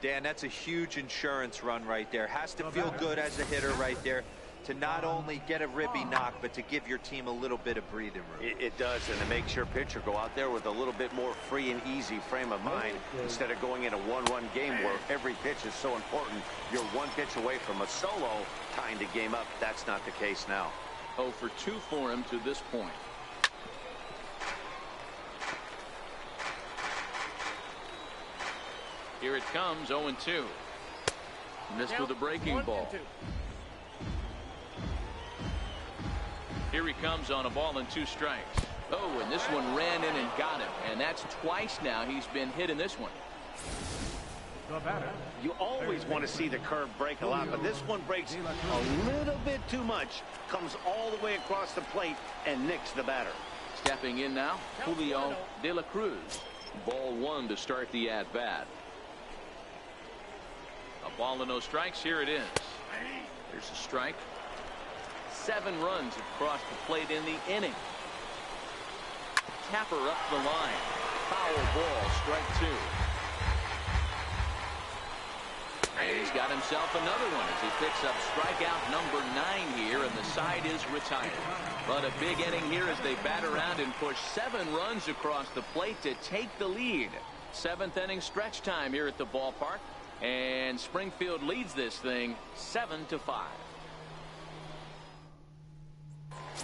Dan, that's a huge insurance run right there. Has to feel good as a hitter right there to not only get a ribby knock, but to give your team a little bit of breathing room. It does, and it makes your pitcher go out there with a little bit more free and easy frame of mind instead of going in a 1-run game where every pitch is so important. You're 1 pitch away from a solo tying the game up. That's not the case now. 0 for 2 for him to this point. Here it comes, 0-2. Missed with a breaking ball. Here he comes on a ball and 2 strikes. Oh, and this one ran in and got him. And that's twice now he's been hit in this one. You always want to see the curve break a lot, but this one breaks a little bit too much. Comes all the way across the plate and nicks the batter. Stepping in now, Julio De La Cruz. Ball 1 to start the at-bat. A ball and no strikes. Here it is. Here's a strike. 7 runs across the plate in the inning. Tapper up the line. Foul ball, strike 2. And he's got himself another one as he picks up strikeout number 9 here, and the side is retired. But a big inning here as they bat around and push 7 runs across the plate to take the lead. 7th inning stretch time here at the ballpark, and Springfield leads this thing 7-5.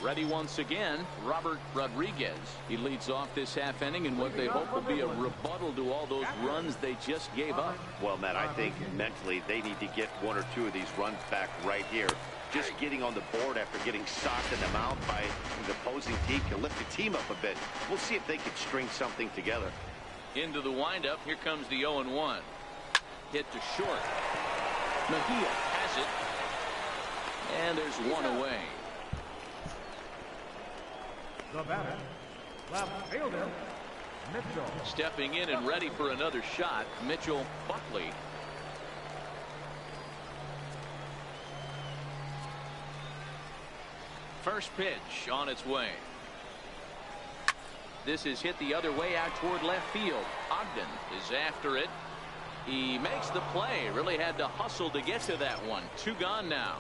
Ready once again, Robert Rodriguez. He leads off this half inning in what they hope will be a rebuttal to all those runs they just gave up. Well, Matt, I think mentally they need to get 1 or 2 of these runs back right here. Just getting on the board after getting socked in the mouth by the opposing team can lift the team up a bit. We'll see if they can string something together. Into the windup. Here comes the 0-1. Hit to short. Mejia has it. And there's one away. The batter, left fielder, Mitchell. Stepping in and ready for another shot, Mitchell Buckley. First pitch on its way. This is hit the other way out toward left field. Ogden is after it. He makes the play. Really had to hustle to get to that one. 2 gone now.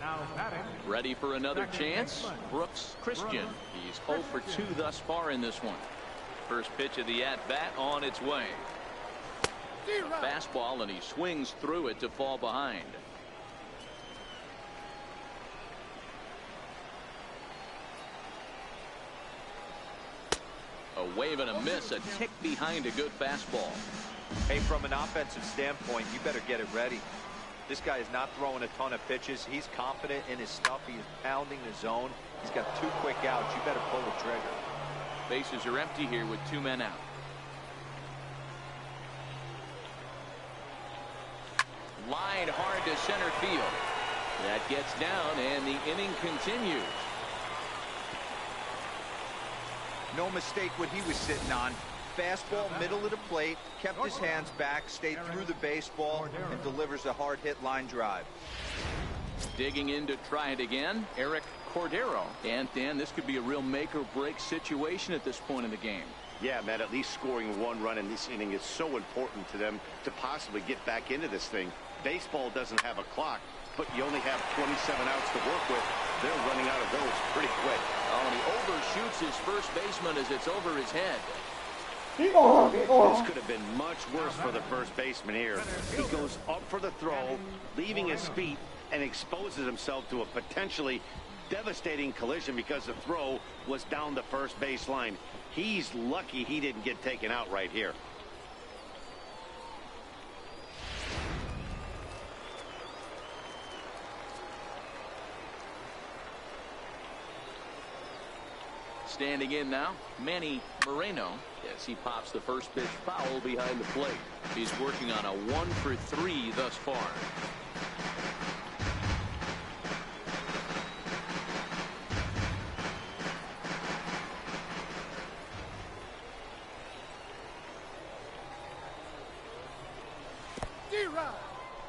Now batting. Ready for another chance. Brooks Christian. He's 0 for 2 thus far in this one. First pitch of the at-bat on its way. A fastball, and he swings through it to fall behind. A wave and a miss, a tick behind a good fastball. Hey, from an offensive standpoint, you better get it ready. This guy is not throwing a ton of pitches. He's confident in his stuff. He is pounding the zone. He's got 2 quick outs. You better pull the trigger. Bases are empty here with 2 men out. Line hard to center field. That gets down, and the inning continues. No mistake what he was sitting on. Fastball, middle of the plate, kept his hands back, stayed through the baseball, and delivers a hard hit line drive. Digging in to try it again, Eric Cordero. And Dan, this could be a real make or break situation at this point in the game. Yeah, Matt, at least scoring 1 run in this inning is so important to them to possibly get back into this thing. Baseball doesn't have a clock, but you only have 27 outs to work with. They're running out of those pretty quick. Oh, and he overshoots his first baseman as it's over his head. This could have been much worse for the first baseman here. He goes up for the throw, leaving his feet, and exposes himself to a potentially devastating collision because the throw was down the first baseline. He's lucky he didn't get taken out right here. Standing in now, Manny Moreno, as he pops the first pitch foul behind the plate. He's working on a 1 for 3 thus far.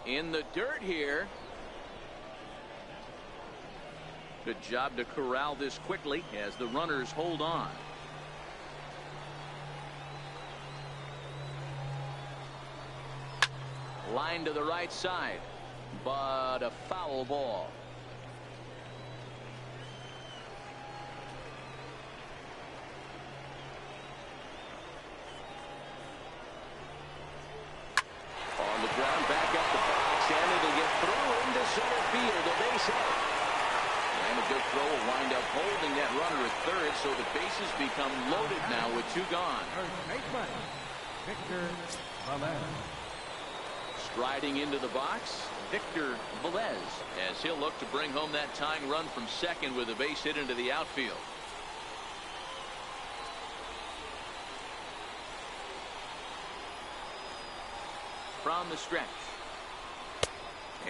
In the dirt here. Good job to corral this quickly as the runners hold on. Line to the right side, but a foul ball. On the ground, back up the box, and it'll get through into center field, a base hit. And a good throw will wind up holding that runner at third, so the bases become loaded now with 2 gone. Victor Velez. Striding into the box, Victor Velez, as he'll look to bring home that tying run from second with a base hit into the outfield. From the stretch.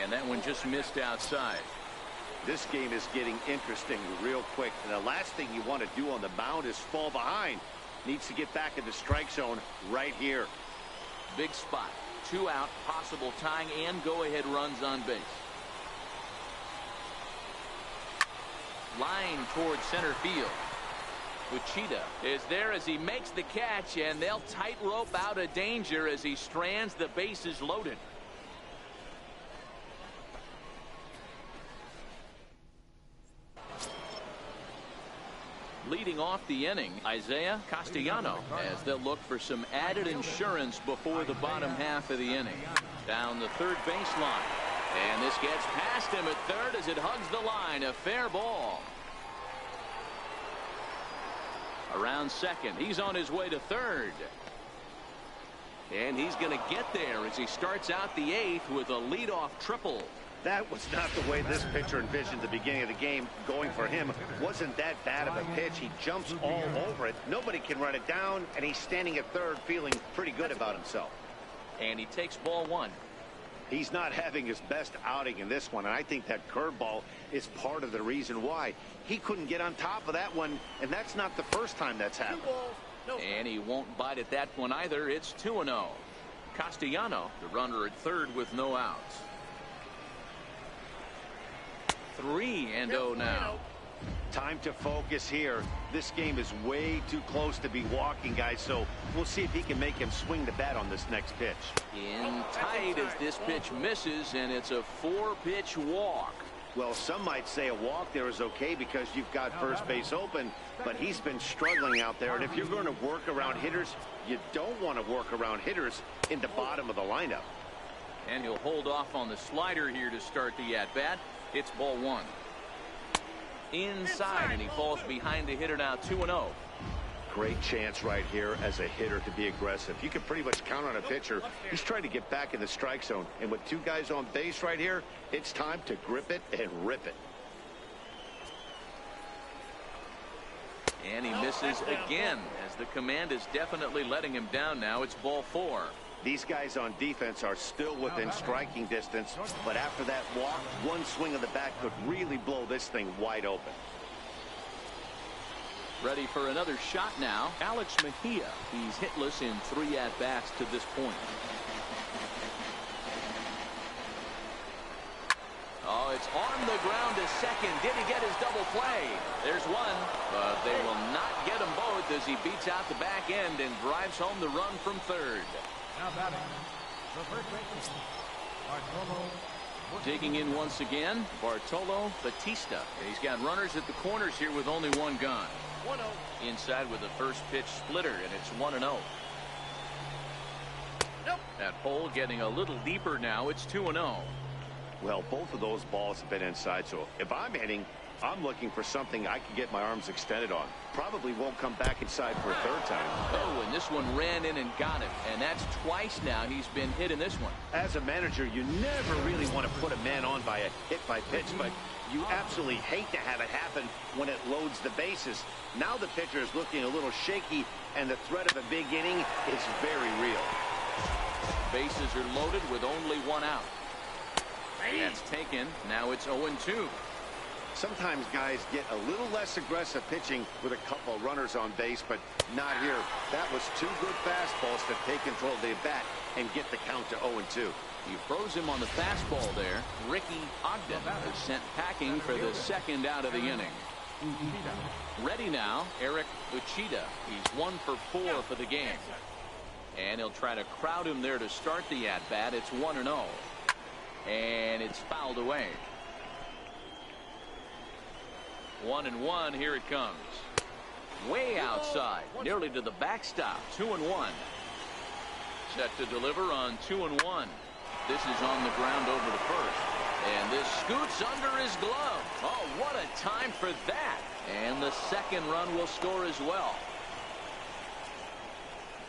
And that one just missed outside. This game is getting interesting real quick. And the last thing you want to do on the mound is fall behind. Needs to get back in the strike zone right here. Big spot. 2 out, possible tying and go-ahead runs on base. Line towards center field. Uchida is there as he makes the catch, and they'll tightrope out of danger as he strands the bases loaded. Leading off the inning, Isaiah Castellano, as they'll look for some added insurance before the bottom half of the inning. Down the third baseline. And this gets past him at third as it hugs the line. A fair ball. Around second. He's on his way to third. And he's going to get there as he starts out the 8th with a leadoff triple. That was not the way this pitcher envisioned the beginning of the game. Going for him wasn't that bad of a pitch. He jumps all over it. Nobody can run it down, and he's standing at third feeling pretty good about himself. And he takes ball one. He's not having his best outing in this one, and I think that curveball is part of the reason why. He couldn't get on top of that one, and that's not the first time that's happened. And he won't bite at that one either. It's 2-0. Castellano, the runner at third with no outs. 3-0 now. Time to focus here. This game is way too close to be walking, guys, so we'll see if he can make him swing the bat on this next pitch. In tight as this pitch misses, and it's a 4-pitch walk. Well, some might say a walk there is okay because you've got first base open, but he's been struggling out there, and if you're going to work around hitters, you don't want to work around hitters in the bottom of the lineup. And he'll hold off on the slider here to start the at-bat. It's ball one. Inside, and he falls behind the hitter now. 2-0. Great chance right here as a hitter to be aggressive. You can pretty much count on a pitcher. He's trying to get back in the strike zone, and with two guys on base right here, it's time to grip it and rip it. And he misses again, as the command is definitely letting him down now. It's ball four. These guys on defense are still within striking distance, but after that walk, one swing of the bat could really blow this thing wide open. Ready for another shot now. Alex Mejia. He's hitless in 3 at-bats to this point. Oh, it's on the ground to second. Did he get his double play? There's one, but they will not get them both as he beats out the back end and drives home the run from third. Now batting, the first baseman, Bartolo. Digging in once again, Bartolo Batista. He's got runners at the corners here with only one gone. 1-0. Inside with a first pitch splitter, and it's 1-0. Nope. That hole getting a little deeper now. It's 2-0. Well, both of those balls have been inside, so if I'm hitting, I'm looking for something I can get my arms extended on. Probably won't come back inside for a third time. Oh, and this one ran in and got it. And that's twice now he's been hit in this one. As a manager, you never really want to put a man on by a hit by pitch, but you absolutely hate to have it happen when it loads the bases. Now the pitcher is looking a little shaky, and the threat of a big inning is very real. Bases are loaded with only one out. That's taken. Now it's 0-2. Sometimes guys get a little less aggressive pitching with a couple of runners on base, but not here. That was 2 good fastballs to take control of the bat and get the count to 0-2. He froze him on the fastball there. Ricky Ogden is sent packing for the second out of the inning. Ready now, Eric Uchida. He's 1 for 4 for the game. And he'll try to crowd him there to start the at-bat. It's 1-0. And it's fouled away. 1-1. Here it comes. Way outside, nearly to the backstop. 2-1. Set to deliver on 2-1. This is on the ground over to first. And this scoots under his glove. Oh, what a time for that. And the second run will score as well.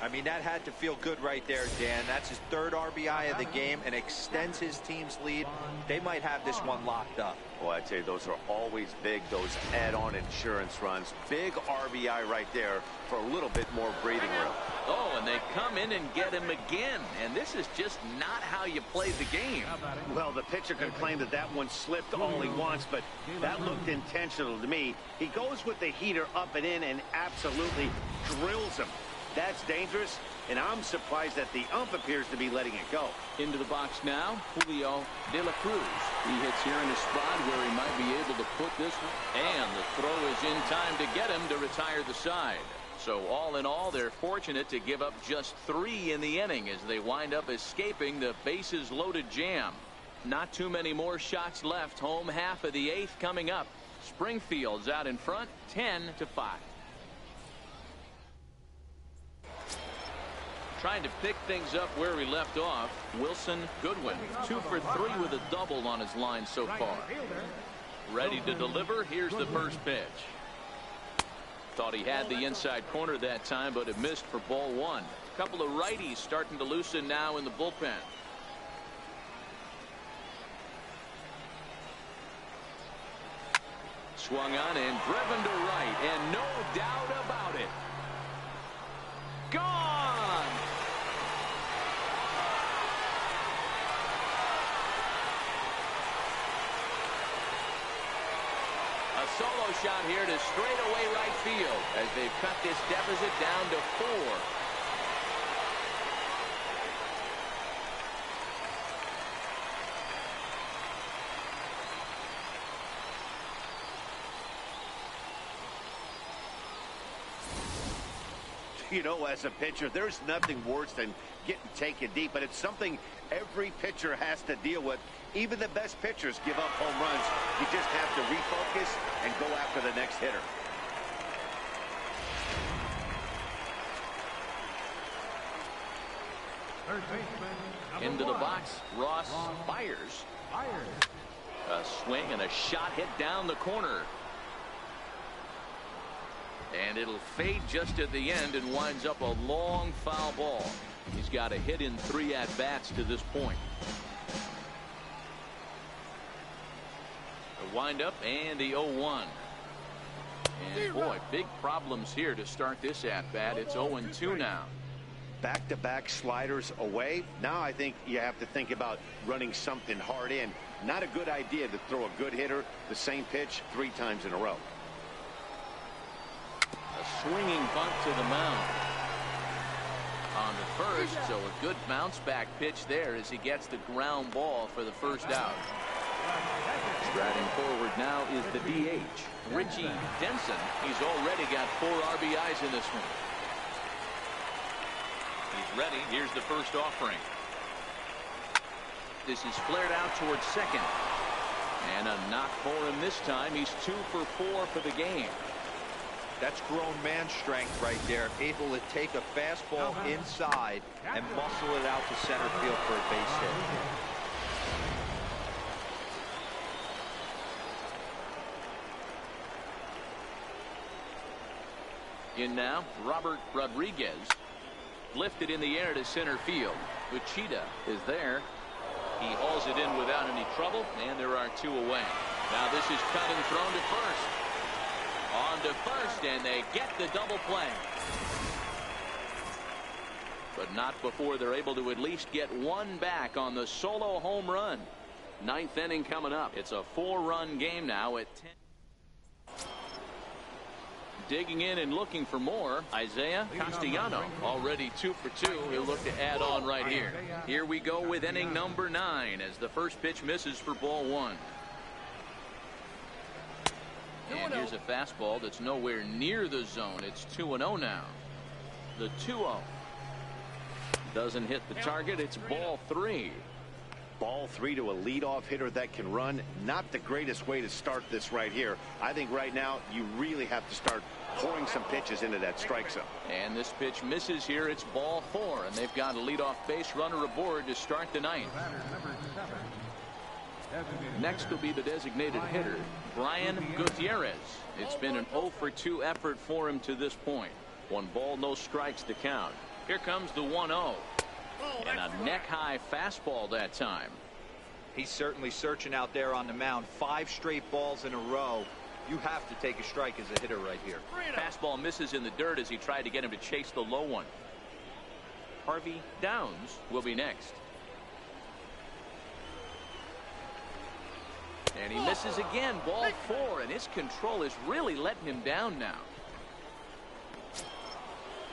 I mean, that had to feel good right there, Dan. That's his 3rd RBI of the game and extends his team's lead. They might have this one locked up. Well, I'd say those are always big, those add-on insurance runs. Big RBI right there for a little bit more breathing room. Oh, and they come in and get him again. And this is just not how you play the game. Well, the pitcher can claim that that one slipped all he wants, but that looked intentional to me. He goes with the heater up and in and absolutely drills him. That's dangerous, and I'm surprised that the ump appears to be letting it go. Into the box now, Julio De La Cruz. He hits here in a spot where he might be able to put this one. And the throw is in time to get him to retire the side. So all in all, they're fortunate to give up just 3 in the inning as they wind up escaping the bases loaded jam. Not too many more shots left. Home half of the 8th coming up. Springfield's out in front, 10-5. Trying to pick things up where we left off. Wilson Goodwin, 2 for 3 with a double on his line so far. Ready to deliver. Here's the first pitch. Thought he had the inside corner that time, but it missed for ball 1. A couple of righties starting to loosen now in the bullpen. Swung on and driven to right, and no doubt about it. Gone! A solo shot here to straightaway right field as they've cut this deficit down to 4. You know, as a pitcher, there's nothing worse than getting taken deep, but it's something every pitcher has to deal with. Even the best pitchers give up home runs. You just have to refocus and go after the next hitter. Third baseman, Into the one. box, Ross fires. A swing and a shot hit down the corner. And it'll fade just at the end and winds up a long foul ball. He's got a hit in 3 at-bats to this point. The windup and the 0-1. And boy, big problems here to start this at-bat. It's 0-2 now. Back-to-back sliders away. Now I think you have to think about running something hard in. Not a good idea to throw a good hitter the same pitch 3 times in a row. A swinging bunt to the mound. On the first, so a good bounce back pitch there as he gets the ground ball for the first out. Striding forward now is the DH, Richie Denson. He's already got 4 RBIs in this one. He's ready. Here's the first offering. This is flared out towards second. And a knock for him this time. He's 2 for 4 for the game. That's grown man strength right there. Able to take a fastball inside and muscle it out to center field for a base hit. In now, Robert Rodriguez. Lifted in the air to center field. Uchida is there. He hauls it in without any trouble, and there are 2 away. Now this is cut and thrown to first. On to first, and they get the double play. But not before they're able to at least get 1 back on the solo home run. 9th inning coming up. It's a 4-run game now at 10. Digging in and looking for more, Isaiah Castellano, already 2 for 2. He'll look to add on right here. Here we go with inning number 9 as the first pitch misses for ball 1. And here's a fastball that's nowhere near the zone. It's 2-0 now. The 2-0 doesn't hit the target. It's ball 3. Ball 3 to a leadoff hitter that can run. Not the greatest way to start this right here. I think right now you really have to start pouring some pitches into that strike zone. And this pitch misses here. It's ball 4, and they've got a leadoff base runner aboard to start the 9th. Next will be the designated hitter, Brian Gutierrez. It's been an 0 for 2 effort for him to this point. 1 ball, no strikes to count. Here comes the 1-0. And a neck-high fastball that time. He's certainly searching out there on the mound. 5 straight balls in a row. You have to take a strike as a hitter right here. Fastball misses in the dirt as he tried to get him to chase the low one. Harvey Downs will be next. And he misses again, ball 4, and his control is really letting him down now.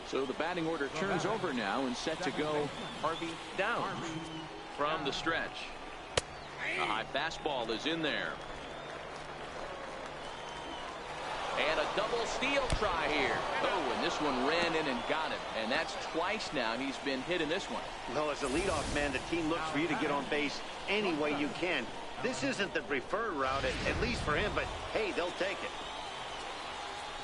So the batting order turns over now and set to go Harvey Downs from the stretch. A high fastball is in there. And a double steal try here. Oh, and this one ran in and got it. And that's twice now he's been hit in this one. Well, as a leadoff man, the team looks for you to get on base any way you can. This isn't the preferred route, at least for him, but hey, they'll take it.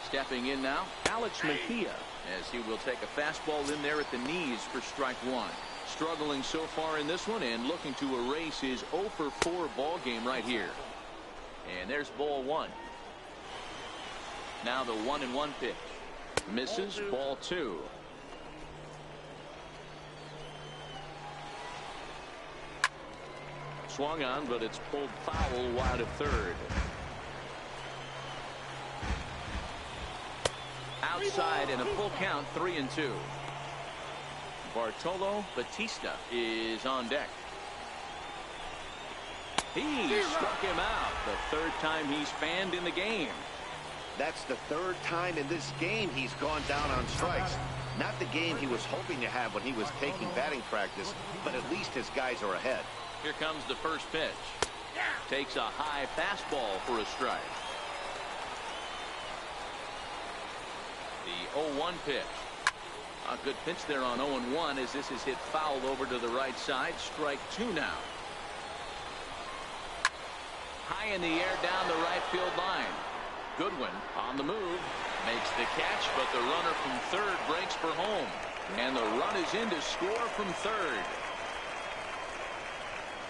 Stepping in now, Alex Mejia, as he will take a fastball in there at the knees for strike 1. Struggling so far in this one and looking to erase his 0 for 4 ball game right here. And there's ball 1. Now the 1-1 pitch. Misses, ball 2. Swung on, but it's pulled foul wide of third. outside and a full count, 3-2. Bartolo Batista is on deck. He struck him out. The third time he's fanned in the game. That's the third time in this game he's gone down on strikes. Not the game he was hoping to have when he was taking batting practice, but at least his guys are ahead. Here comes the first pitch. Takes a high fastball for a strike. The 0-1 pitch. A good pitch there on 0-1 as this is hit foul over to the right side. Strike 2 now. High in the air down the right field line. Goodwin on the move. Makes the catch, but the runner from third breaks for home. And the run is in to score from third.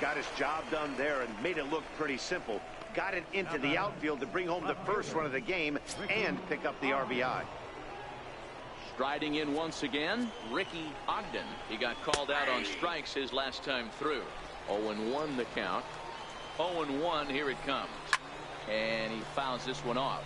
Got his job done there and made it look pretty simple. Got it into the outfield to bring home the first run of the game and pick up the RBI. Striding in once again, Ricky Ogden. He got called out on strikes his last time through. 0-1 the count. 0-1, here it comes. And he fouls this one off.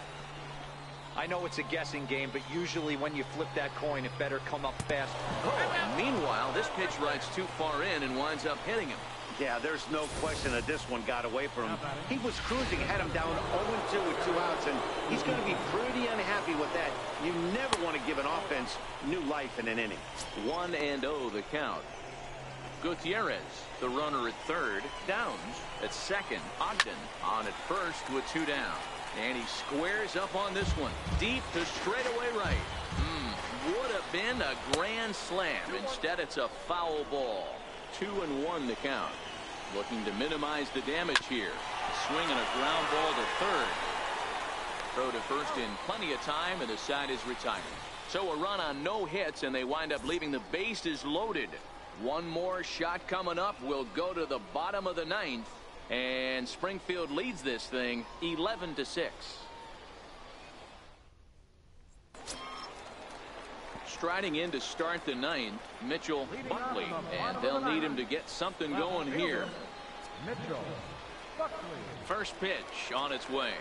I know it's a guessing game, but usually when you flip that coin, it better come up fast. Oh, meanwhile, this pitch rides too far in and winds up hitting him. Yeah, there's no question that this one got away from him. He was cruising, had him down 0-2 with 2 outs, and he's going to be pretty unhappy with that. You never want to give an offense new life in an inning. 1-0 the count. Gutierrez, the runner at third. Downs at second. Ogden on at first with 2 down. And he squares up on this one. Deep to straightaway right. Would have been a grand slam. Instead, it's a foul ball. 2-1 the count. Looking to minimize the damage here. Swinging a ground ball to third. Throw to first in plenty of time, and the side is retired. So a run on no hits, and they wind up leaving the bases loaded. One more shot coming up. Will go to the bottom of the 9th. And Springfield leads this thing 11-6. Striding in to start the 9th, Mitchell Buckley, and they'll need him to get something going here. Mitchell Buckley. First pitch on its way.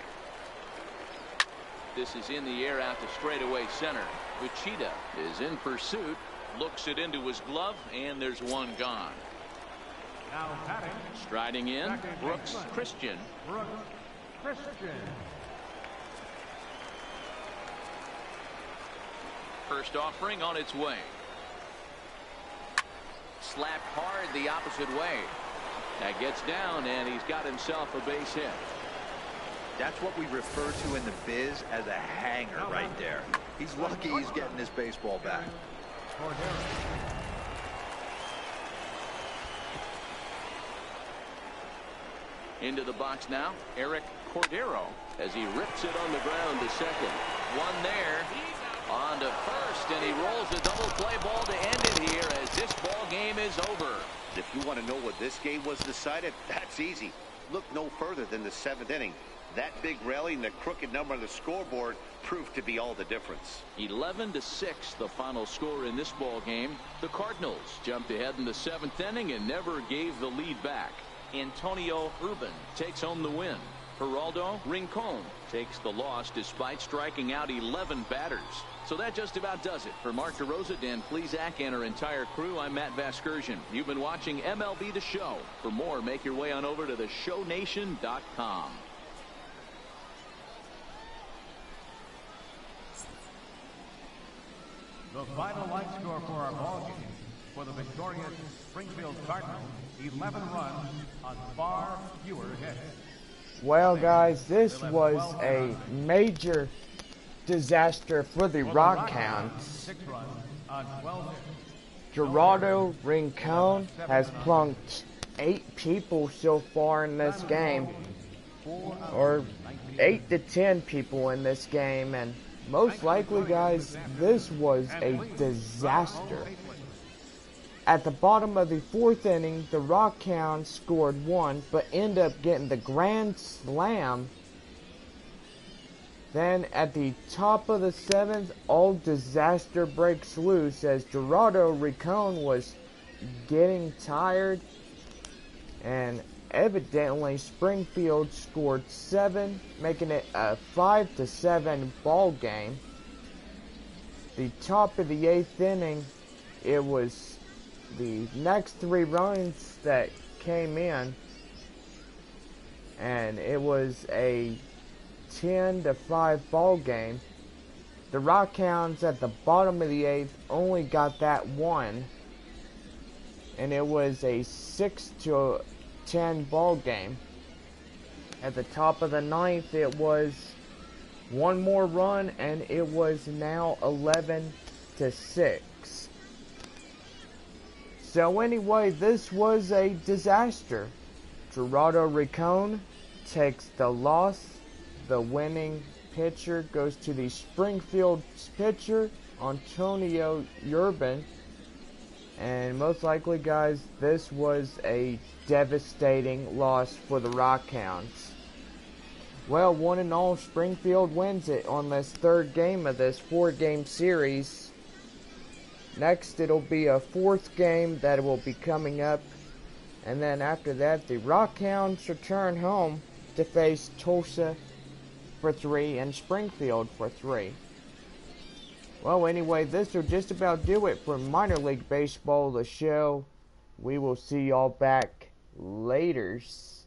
This is in the air out to straightaway center. Uchida is in pursuit, looks it into his glove, and there's one gone. Now batting. Striding in, Brooks Christian. Brooks Christian. First offering on its way. Slapped hard the opposite way. That gets down, and he's got himself a base hit. That's what we refer to in the biz as a hanger right there. He's lucky he's getting his baseball back. Into the box now, Eric Cordero as he rips it on the ground to second. One there. On to first, and he rolls a double play ball to end it here as this ball game is over. If you want to know what this game was decided, that's easy. Look no further than the 7th inning. That big rally and the crooked number on the scoreboard proved to be all the difference. 11-6 the final score in this ball game. The Cardinals jumped ahead in the 7th inning and never gave the lead back. Antonio Urban takes home the win. Geraldo Rincon takes the loss despite striking out 11 batters. So that just about does it. For Mark DeRosa, Dan Plesac, and our entire crew, I'm Matt Vasgersian. You've been watching MLB The Show. For more, make your way on over to theshownation.com. The final line score for our ball game. For the victorious Springfield Cardinals, 11 runs on far fewer hits. Well, guys, this was a major disaster for the Rockhounds. 6 runs on 12 hits. Geraldo Rincon has plunked 8 people so far in this game, or 8 to 10 people in this game, and most likely, guys, this was a disaster. At the bottom of the 4th inning, the Rockhounds scored 1, but end up getting the grand slam. Then at the top of the 7th, all disaster breaks loose as Geraldo Rincon was getting tired, and evidently Springfield scored 7, making it a 5-7 ball game. the top of the 8th inning, it was the next 3 runs that came in, and it was a 10-5 ball game. The Rockhounds at the bottom of the 8th only got that one, and it was a 6-10 ball game. At the top of the 9th, it was one more run, and it was now 11-6. So anyway, this was a disaster. Gerardo Ricon takes the loss. The winning pitcher goes to the Springfield pitcher, Antonio Urban. And most likely, guys, this was a devastating loss for the Rockhounds. Well, 1-0, Springfield wins it on this 3rd game of this 4-game series. Next, it'll be a 4th game that will be coming up. And then after that, the Rockhounds return home to face Tulsa for 3 and Springfield for 3. Well, anyway, this will just about do it for Minor League Baseball, the show. We will see y'all back laters.